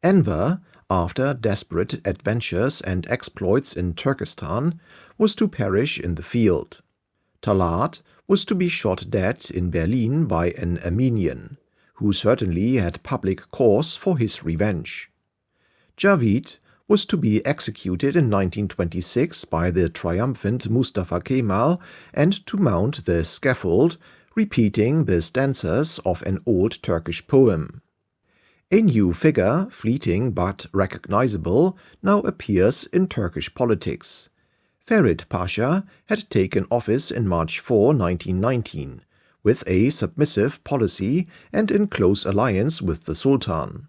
Enver, after desperate adventures and exploits in Turkestan, was to perish in the field. Talat was to be shot dead in Berlin by an Armenian, who certainly had public cause for his revenge. Javid was to be executed in 1926 by the triumphant Mustafa Kemal and to mount the scaffold, repeating the stanzas of an old Turkish poem. A new figure, fleeting but recognizable, now appears in Turkish politics. Ferit Pasha had taken office in March 4, 1919, with a submissive policy and in close alliance with the Sultan.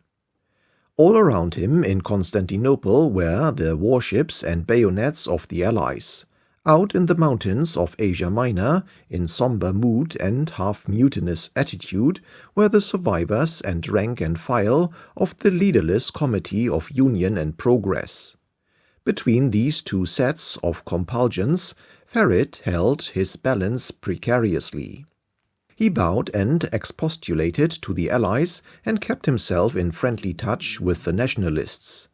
All around him in Constantinople were the warships and bayonets of the Allies. Out in the mountains of Asia Minor, in somber mood and half-mutinous attitude, were the survivors and rank and file of the leaderless Committee of Union and Progress. Between these two sets of compulsions, Ferit held his balance precariously. He bowed and expostulated to the Allies and kept himself in friendly touch with the nationalists.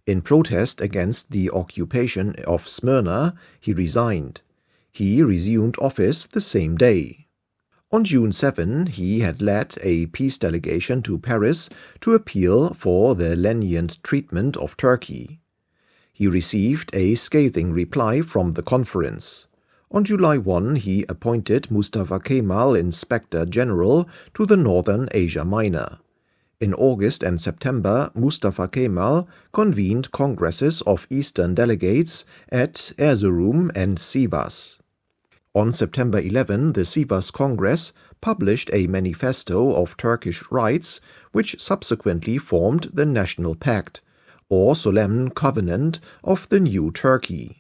In protest against the occupation of Smyrna, he resigned. He resumed office the same day. On June 7, he had led a peace delegation to Paris to appeal for the lenient treatment of Turkey. He received a scathing reply from the conference. On July 1, he appointed Mustafa Kemal Inspector General to the Northern Asia Minor. In August and September, Mustafa Kemal convened congresses of Eastern delegates at Erzurum and Sivas. On September 11, the Sivas Congress published a manifesto of Turkish rights, which subsequently formed the National Pact, or Solemn Covenant of the New Turkey.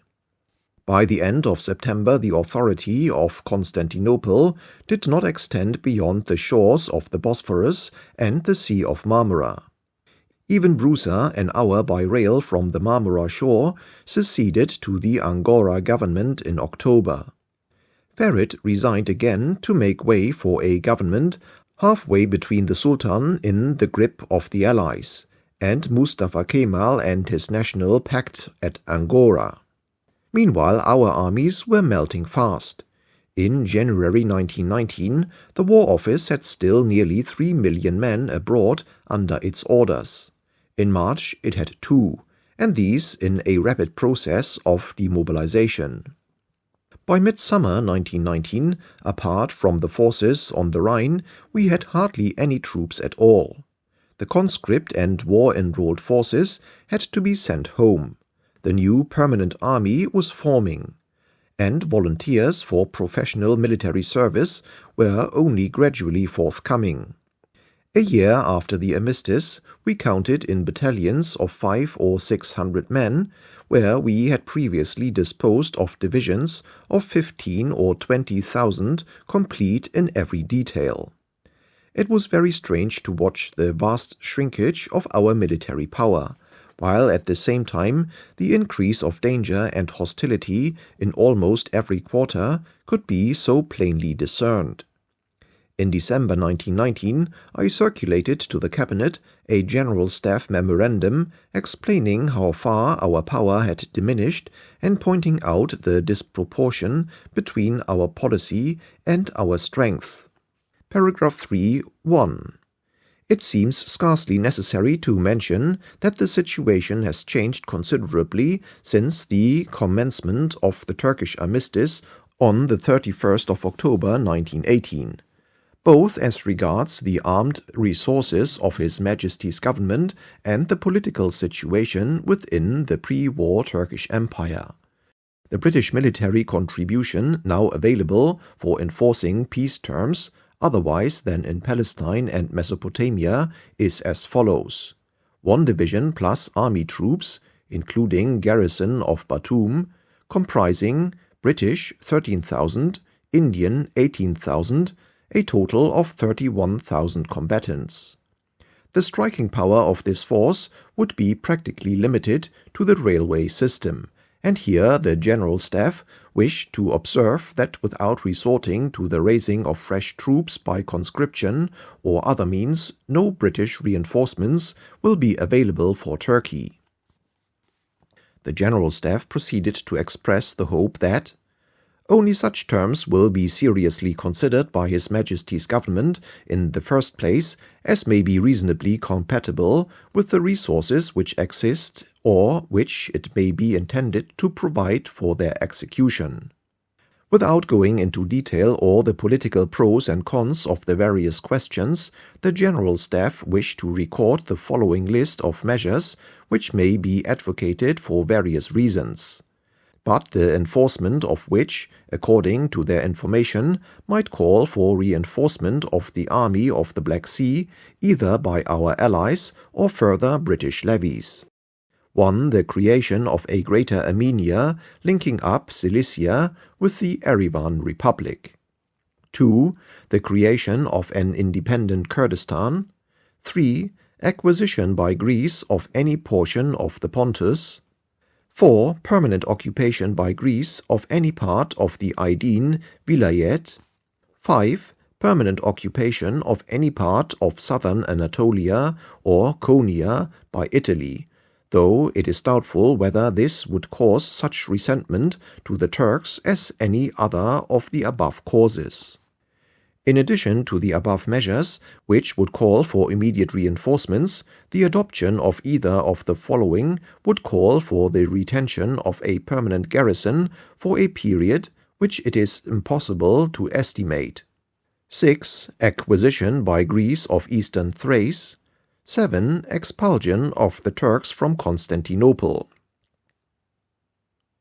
By the end of September, the authority of Constantinople did not extend beyond the shores of the Bosphorus and the Sea of Marmara. Even Brusa, an hour by rail from the Marmara shore, seceded to the Angora government in October. Ferit resigned again to make way for a government halfway between the Sultan in the grip of the Allies and Mustafa Kemal and his National Pact at Angora. Meanwhile, our armies were melting fast. In January 1919, the War Office had still nearly 3 million men abroad under its orders. In March, it had 2, and these in a rapid process of demobilization. By midsummer 1919, apart from the forces on the Rhine, we had hardly any troops at all. The conscript and war-enrolled forces had to be sent home. The new permanent army was forming, and volunteers for professional military service were only gradually forthcoming. A year after the armistice, we counted in battalions of 500 or 600 men, where we had previously disposed of divisions of 15,000 or 20,000 complete in every detail. It was very strange to watch the vast shrinkage of our military power, while at the same time the increase of danger and hostility in almost every quarter could be so plainly discerned. In December 1919, I circulated to the Cabinet a General Staff memorandum explaining how far our power had diminished and pointing out the disproportion between our policy and our strength. Paragraph 3.1. It seems scarcely necessary to mention that the situation has changed considerably since the commencement of the Turkish armistice on the 31st of October 1918, both as regards the armed resources of His Majesty's government and the political situation within the pre-war Turkish Empire. The British military contribution now available for enforcing peace terms otherwise than in Palestine and Mesopotamia is as follows: 1 division plus army troops, including garrison of Batum, comprising British 13,000, Indian 18,000, a total of 31,000 combatants. The striking power of this force would be practically limited to the railway system, and here the General Staff wish to observe that without resorting to the raising of fresh troops by conscription or other means, no British reinforcements will be available for Turkey. The General Staff proceeded to express the hope that only such terms will be seriously considered by His Majesty's government in the first place as may be reasonably compatible with the resources which exist or which it may be intended to provide for their execution. Without going into detail or the political pros and cons of the various questions, the General Staff wish to record the following list of measures which may be advocated for various reasons, but the enforcement of which, according to their information, might call for reinforcement of the Army of the Black Sea, either by our allies or further British levies. 1. The creation of a Greater Armenia linking up Cilicia with the Erivan Republic. 2. The creation of an independent Kurdistan. 3. Acquisition by Greece of any portion of the Pontus. 4. Permanent occupation by Greece of any part of the Aydin Vilayet. 5. Permanent occupation of any part of southern Anatolia or Konya by Italy, though it is doubtful whether this would cause such resentment to the Turks as any other of the above causes. In addition to the above measures, which would call for immediate reinforcements, the adoption of either of the following would call for the retention of a permanent garrison for a period which it is impossible to estimate. 6. Acquisition by Greece of eastern Thrace. 7. Expulsion of the Turks from Constantinople.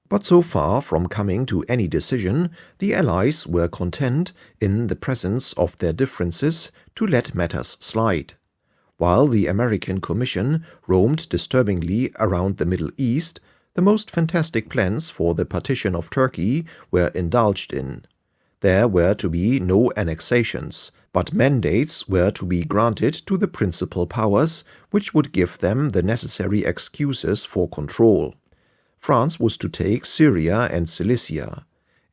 But so far from coming to any decision, the Allies were content, in the presence of their differences, to let matters slide. While the American Commission roamed disturbingly around the Middle East, the most fantastic plans for the partition of Turkey were indulged in. There were to be no annexations, but mandates were to be granted to the principal powers, which would give them the necessary excuses for control. France was to take Syria and Cilicia.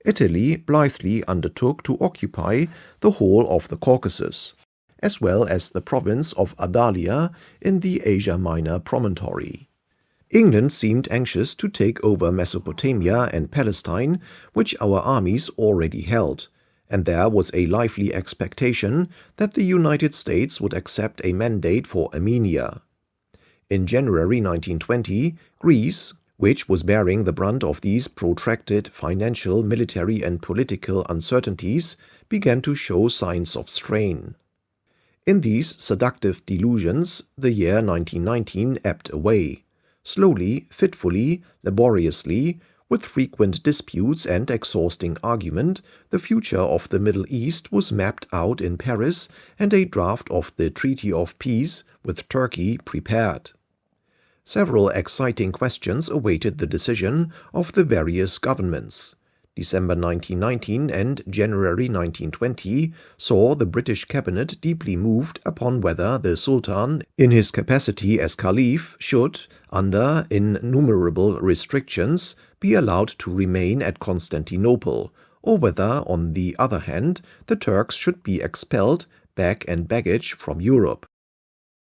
Italy blithely undertook to occupy the whole of the Caucasus, as well as the province of Adalia in the Asia Minor promontory. England seemed anxious to take over Mesopotamia and Palestine, which our armies already held, and there was a lively expectation that the United States would accept a mandate for Armenia. In January 1920, Greece, which was bearing the brunt of these protracted financial, military, and political uncertainties, began to show signs of strain. In these seductive delusions, the year 1919 ebbed away. Slowly, fitfully, laboriously, with frequent disputes and exhausting argument, the future of the Middle East was mapped out in Paris and a draft of the Treaty of Peace with Turkey prepared. Several exciting questions awaited the decision of the various governments. December 1919 and January 1920 saw the British cabinet deeply moved upon whether the Sultan, in his capacity as Caliph, should, under innumerable restrictions, be allowed to remain at Constantinople, or whether, on the other hand, the Turks should be expelled, bag and baggage, from Europe.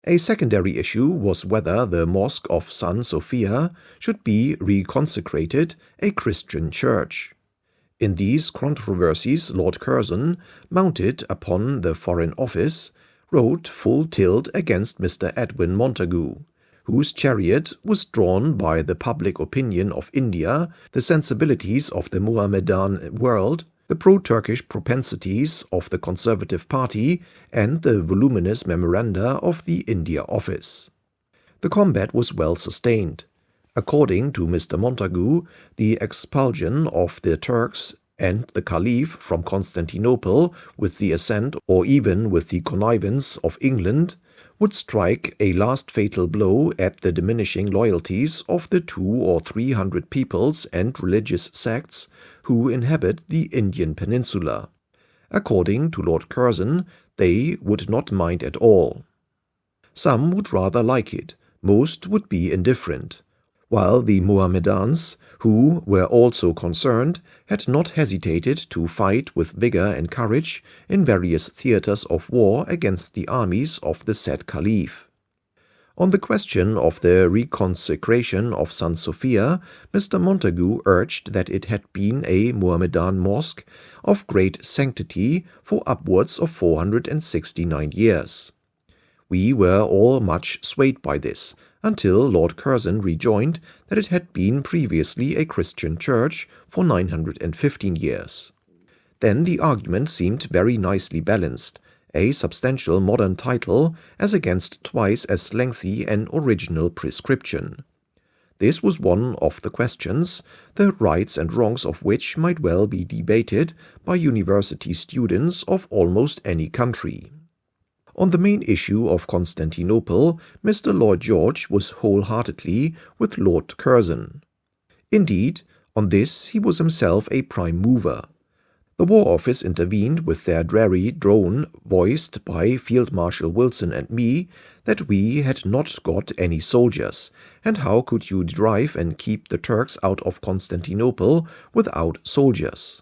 A secondary issue was whether the Mosque of San Sophia should be reconsecrated a Christian church. In these controversies Lord Curzon, mounted upon the Foreign Office, rode full tilt against Mr. Edwin Montagu, whose chariot was drawn by the public opinion of India, the sensibilities of the Mohammedan world, the pro-Turkish propensities of the Conservative Party, and the voluminous memoranda of the India Office. The combat was well sustained. According to Mr. Montagu, the expulsion of the Turks and the Caliph from Constantinople with the assent or even with the connivance of England would strike a last fatal blow at the diminishing loyalties of the 200 or 300 peoples and religious sects who inhabit the Indian peninsula. According to Lord Curzon, they would not mind at all. Some would rather like it, most would be indifferent. while the Mohammedans, who were also concerned, had not hesitated to fight with vigor and courage in various theaters of war against the armies of the said Caliph. On the question of the reconsecration of St. Sophia, Mr. Montagu urged that it had been a Mohammedan mosque of great sanctity for upwards of 469 years. We were all much swayed by this, until Lord Curzon rejoined that it had been previously a Christian church for 915 years. Then the argument seemed very nicely balanced, a substantial modern title as against twice as lengthy an original prescription. This was one of the questions, the rights and wrongs of which might well be debated by university students of almost any country. On the main issue of Constantinople, Mr. Lloyd George was wholeheartedly with Lord Curzon. Indeed, on this he was himself a prime mover. The War Office intervened with their dreary drone, voiced by Field Marshal Wilson and me, that we had not got any soldiers, and how could you drive and keep the Turks out of Constantinople without soldiers?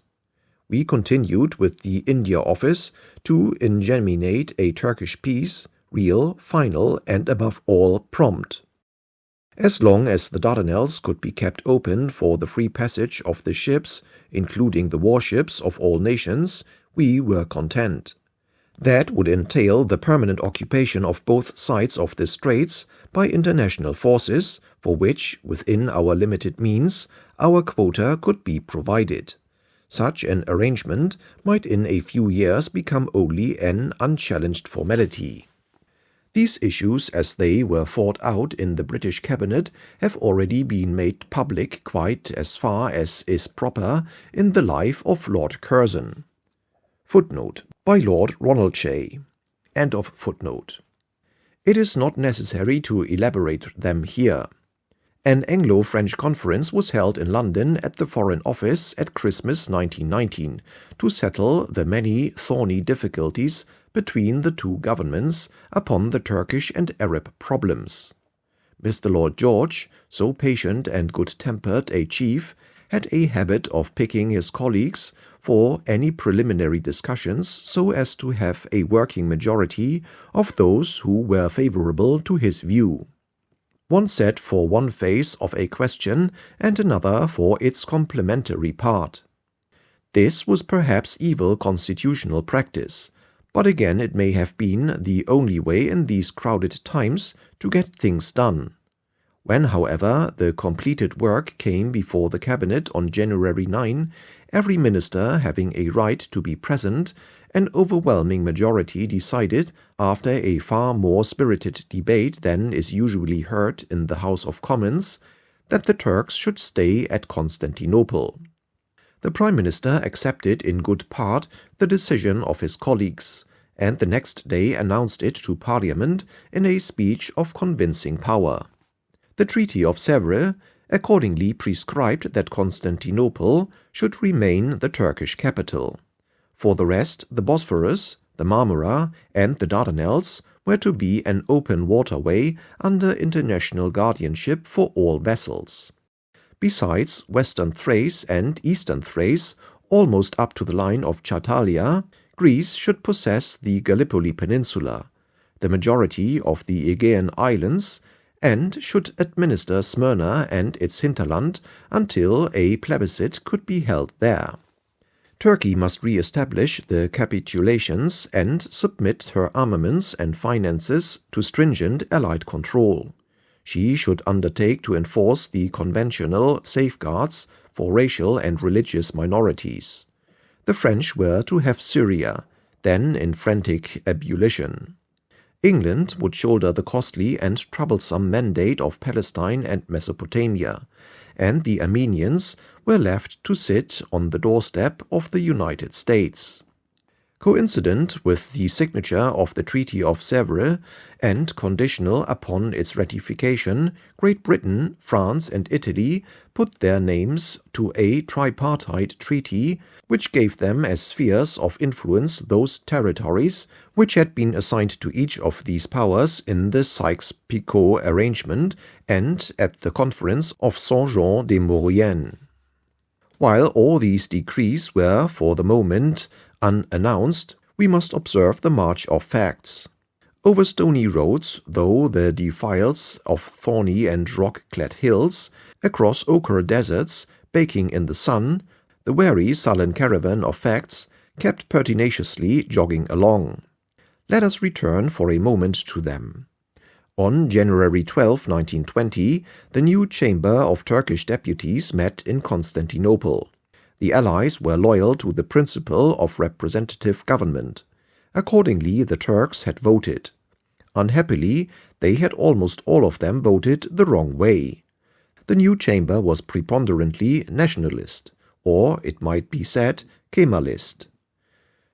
We continued with the India Office to ingeminate a Turkish peace, real, final, and above all prompt. As long as the Dardanelles could be kept open for the free passage of the ships, including the warships of all nations, we were content. That would entail the permanent occupation of both sides of the straits by international forces, for which, within our limited means, our quota could be provided. Such an arrangement might in a few years become only an unchallenged formality. These issues, as they were fought out in the British Cabinet, have already been made public quite as far as is proper in the life of Lord Curzon. Footnote by Lord Ronaldshay. End of footnote. It is not necessary to elaborate them here. An Anglo-French conference was held in London at the Foreign Office at Christmas 1919 to settle the many thorny difficulties between the two governments upon the Turkish and Arab problems. Mr. Lloyd George, so patient and good-tempered a chief, had a habit of picking his colleagues for any preliminary discussions so as to have a working majority of those who were favorable to his view. One sat for one phase of a question and another for its complementary part. This was perhaps evil constitutional practice, but again it may have been the only way in these crowded times to get things done. When, however, the completed work came before the Cabinet on January 9, every minister having a right to be present, an overwhelming majority decided, after a far more spirited debate than is usually heard in the House of Commons, that the Turks should stay at Constantinople. The Prime Minister accepted in good part the decision of his colleagues, and the next day announced it to Parliament in a speech of convincing power. The Treaty of Sèvres accordingly prescribed that Constantinople should remain the Turkish capital. For the rest, the Bosphorus, the Marmara, and the Dardanelles were to be an open waterway under international guardianship for all vessels. Besides Western Thrace and Eastern Thrace, almost up to the line of Chartalia, Greece should possess the Gallipoli Peninsula, the majority of the Aegean Islands, and should administer Smyrna and its hinterland until a plebiscite could be held there. Turkey must re-establish the capitulations and submit her armaments and finances to stringent Allied control. She should undertake to enforce the conventional safeguards for racial and religious minorities. The French were to have Syria, then in frantic ebullition. England would shoulder the costly and troublesome mandate of Palestine and Mesopotamia, and the Armenians were left to sit on the doorstep of the United States. Coincident with the signature of the Treaty of Sèvres and conditional upon its ratification, Great Britain, France, and Italy put their names to a tripartite treaty which gave them as spheres of influence those territories which had been assigned to each of these powers in the Sykes-Picot arrangement and at the Conference of Saint-Jean-de-Maurienne. While all these decrees were for the moment unannounced, we must observe the march of facts. Over stony roads, though the defiles of thorny and rock-clad hills, across ochre deserts, baking in the sun, the weary, sullen caravan of facts kept pertinaciously jogging along. Let us return for a moment to them. On January 12, 1920, the new Chamber of Turkish Deputies met in Constantinople. The Allies were loyal to the principle of representative government. Accordingly, the Turks had voted. Unhappily, they had almost all of them voted the wrong way. The new chamber was preponderantly nationalist, or, it might be said, Kemalist.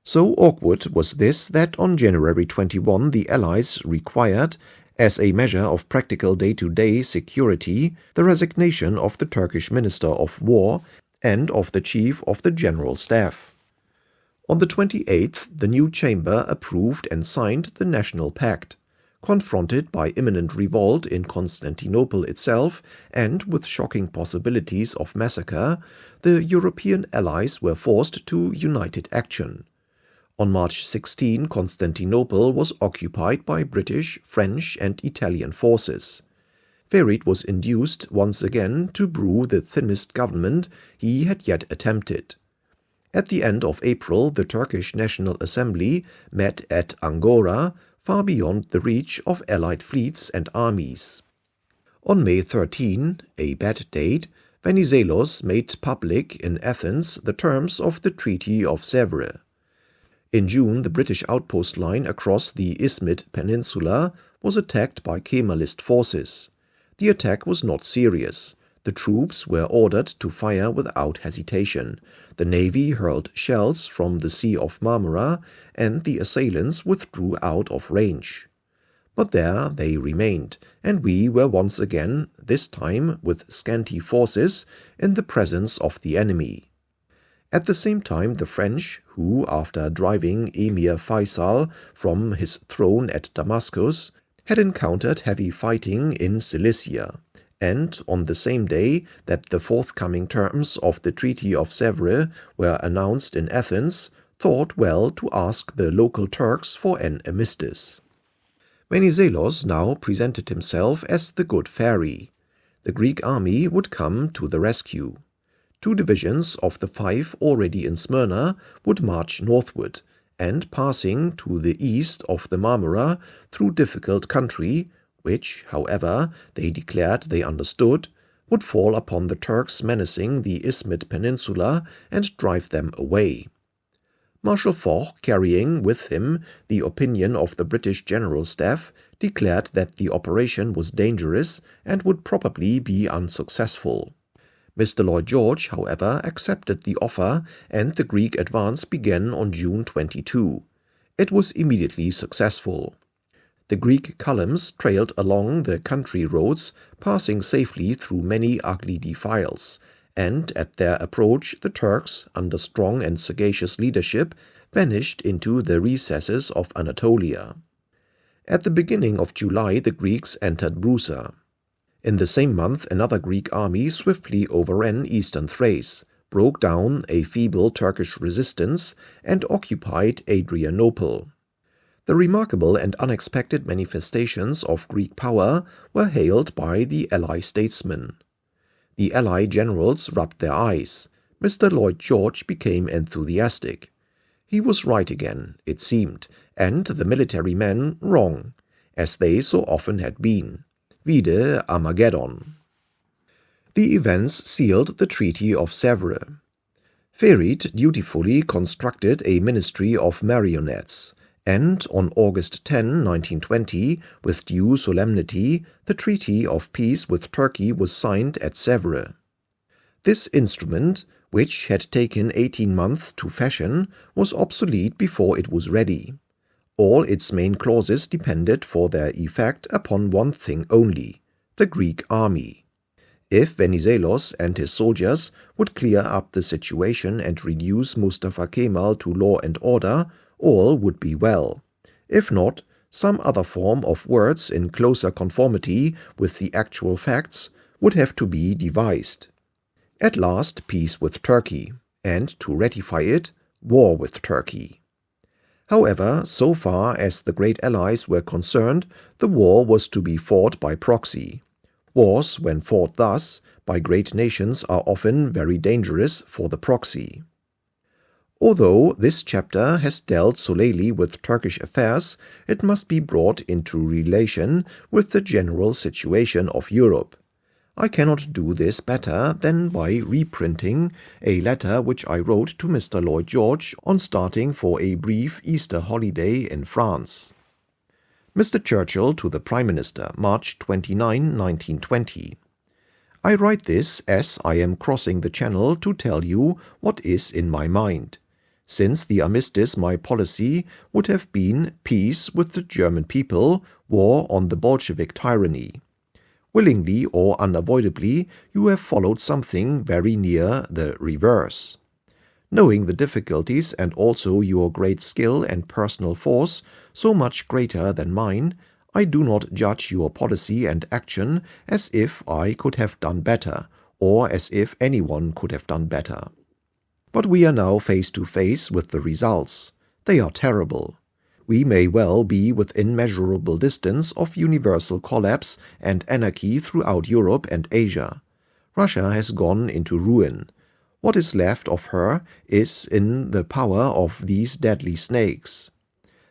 So awkward was this that on January 21 the Allies required, as a measure of practical day-to-day security, the resignation of the Turkish Minister of War and of the Chief of the General Staff. On the 28th, the new chamber approved and signed the National Pact. Confronted by imminent revolt in Constantinople itself and with shocking possibilities of massacre, the European allies were forced to united action. On March 16, Constantinople was occupied by British, French, and Italian forces. Ferit was induced once again to brew the thinnest government he had yet attempted. At the end of April, the Turkish National Assembly met at Angora, far beyond the reach of Allied fleets and armies. On May 13, a bad date, Venizelos made public in Athens the terms of the Treaty of Sèvres. In June, the British outpost line across the Isthmian Peninsula was attacked by Kemalist forces. The attack was not serious. The troops were ordered to fire without hesitation. The navy hurled shells from the Sea of Marmara, and the assailants withdrew out of range. But there they remained, and we were once again, this time with scanty forces, in the presence of the enemy. At the same time, the French, who, after driving Emir Faisal from his throne at Damascus, had encountered heavy fighting in Cilicia, and on the same day that the forthcoming terms of the Treaty of Sèvres were announced in Athens, thought well to ask the local Turks for an armistice. Venizelos now presented himself as the good fairy. The Greek army would come to the rescue. 2 divisions of the 5 already in Smyrna would march northward, and passing to the east of the Marmara through difficult country, which, however, they declared they understood, would fall upon the Turks menacing the Isthmian Peninsula and drive them away. Marshal Foch, carrying with him the opinion of the British General Staff, declared that the operation was dangerous and would probably be unsuccessful. Mr. Lloyd George, however, accepted the offer, and the Greek advance began on June 22. It was immediately successful. The Greek columns trailed along the country roads, passing safely through many ugly defiles, and at their approach the Turks, under strong and sagacious leadership, vanished into the recesses of Anatolia. At the beginning of July the Greeks entered Broussa. In the same month another Greek army swiftly overran eastern Thrace, broke down a feeble Turkish resistance, and occupied Adrianople. The remarkable and unexpected manifestations of Greek power were hailed by the Ally statesmen. The Ally generals rubbed their eyes. Mr. Lloyd George became enthusiastic. He was right again, it seemed, and the military men wrong, as they so often had been. Vide Armageddon. The events sealed the Treaty of Sèvres. Ferit dutifully constructed a ministry of marionettes, and on August 10, 1920, with due solemnity, the Treaty of Peace with Turkey was signed at Sèvres. This instrument, which had taken 18 months to fashion, was obsolete before it was ready. All its main clauses depended for their effect upon one thing only: the Greek army. If Venizelos and his soldiers would clear up the situation and reduce Mustafa Kemal to law and order, all would be well. If not, some other form of words in closer conformity with the actual facts would have to be devised. At last, peace with Turkey, and, to ratify it, war with Turkey. However, so far as the great allies were concerned, the war was to be fought by proxy. Wars, when fought thus, by great nations, are often very dangerous for the proxy. Although this chapter has dealt solely with Turkish affairs, it must be brought into relation with the general situation of Europe. I cannot do this better than by reprinting a letter which I wrote to Mr. Lloyd George on starting for a brief Easter holiday in France. Mr. Churchill to the Prime Minister, March 29, 1920. I write this as I am crossing the Channel to tell you what is in my mind. Since the armistice, my policy would have been peace with the German people, war on the Bolshevik tyranny. Willingly or unavoidably, you have followed something very near the reverse. Knowing the difficulties and also your great skill and personal force, so much greater than mine, I do not judge your policy and action as if I could have done better, or as if anyone could have done better. But we are now face to face with the results. They are terrible. We may well be within measurable distance of universal collapse and anarchy throughout Europe and Asia. Russia has gone into ruin. What is left of her is in the power of these deadly snakes.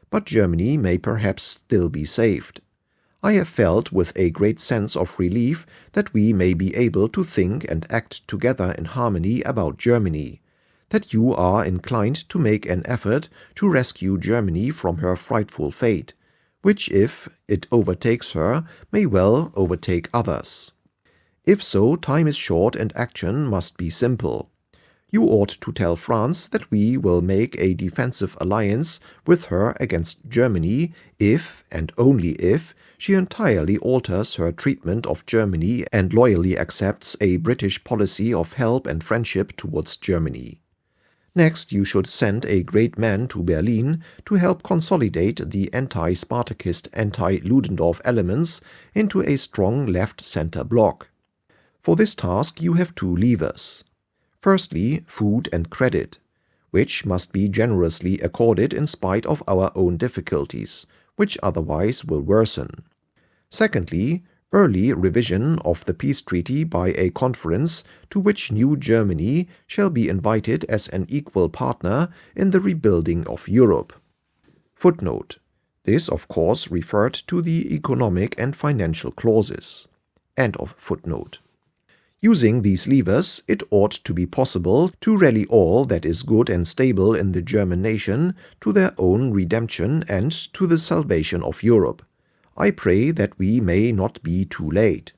But Germany may perhaps still be saved. I have felt with a great sense of relief that we may be able to think and act together in harmony about Germany, that you are inclined to make an effort to rescue Germany from her frightful fate, which, if it overtakes her, may well overtake others. If so, time is short and action must be simple. You ought to tell France that we will make a defensive alliance with her against Germany if, and only if, she entirely alters her treatment of Germany and loyally accepts a British policy of help and friendship towards Germany. Next, you should send a great man to Berlin to help consolidate the anti-Spartakist, anti-Ludendorff elements into a strong left-center bloc. For this task you have two levers. Firstly, food and credit, which must be generously accorded in spite of our own difficulties, which otherwise will worsen. Secondly, early revision of the peace treaty by a conference to which New Germany shall be invited as an equal partner in the rebuilding of Europe. Footnote. This, of course, referred to the economic and financial clauses. End of footnote. Using these levers, it ought to be possible to rally all that is good and stable in the German nation to their own redemption and to the salvation of Europe. I pray that we may not be too late.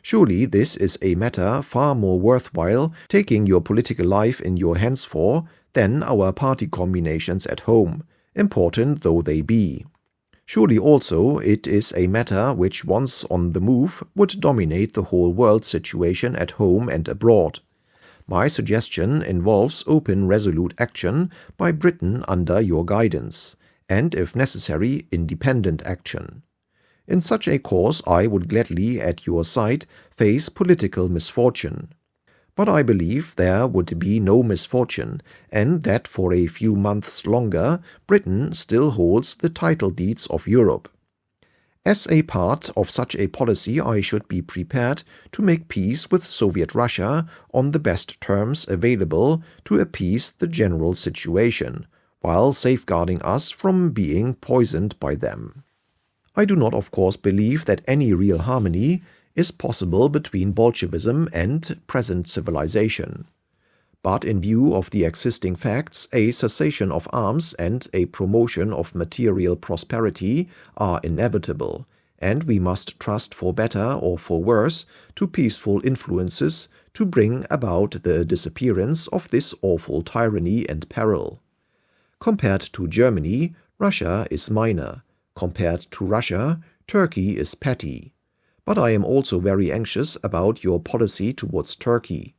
Surely this is a matter far more worthwhile taking your political life in your hands for than our party combinations at home, important though they be. Surely also it is a matter which, once on the move, would dominate the whole world situation at home and abroad. My suggestion involves open, resolute action by Britain under your guidance, and, if necessary, independent action. In such a course I would gladly, at your side, face political misfortune. But I believe there would be no misfortune, and that for a few months longer Britain still holds the title deeds of Europe. As a part of such a policy, I should be prepared to make peace with Soviet Russia on the best terms available to appease the general situation, while safeguarding us from being poisoned by them. I do not, of course, believe that any real harmony is possible between Bolshevism and present civilization. But in view of the existing facts, a cessation of arms and a promotion of material prosperity are inevitable, and we must trust for better or for worse to peaceful influences to bring about the disappearance of this awful tyranny and peril. Compared to Germany, Russia is minor. Compared to Russia, Turkey is petty. But I am also very anxious about your policy towards Turkey.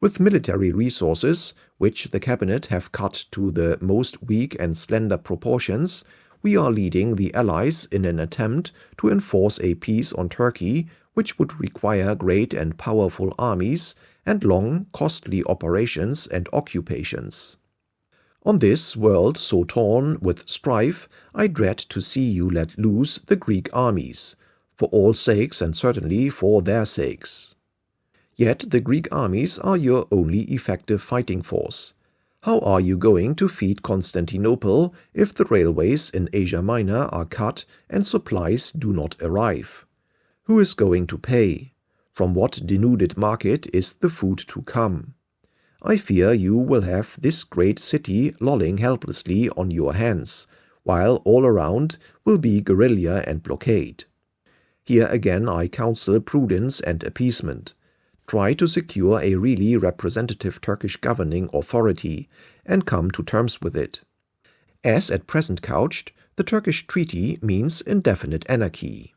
With military resources, which the cabinet have cut to the most weak and slender proportions, we are leading the Allies in an attempt to enforce a peace on Turkey, which would require great and powerful armies and long, costly operations and occupations. On this world so torn with strife, I dread to see you let loose the Greek armies, for all sakes and certainly for their sakes. Yet the Greek armies are your only effective fighting force. How are you going to feed Constantinople if the railways in Asia Minor are cut and supplies do not arrive? Who is going to pay? From what denuded market is the food to come? I fear you will have this great city lolling helplessly on your hands, while all around will be guerrilla and blockade. Here again I counsel prudence and appeasement. Try to secure a really representative Turkish governing authority and come to terms with it. As at present couched, the Turkish treaty means indefinite anarchy.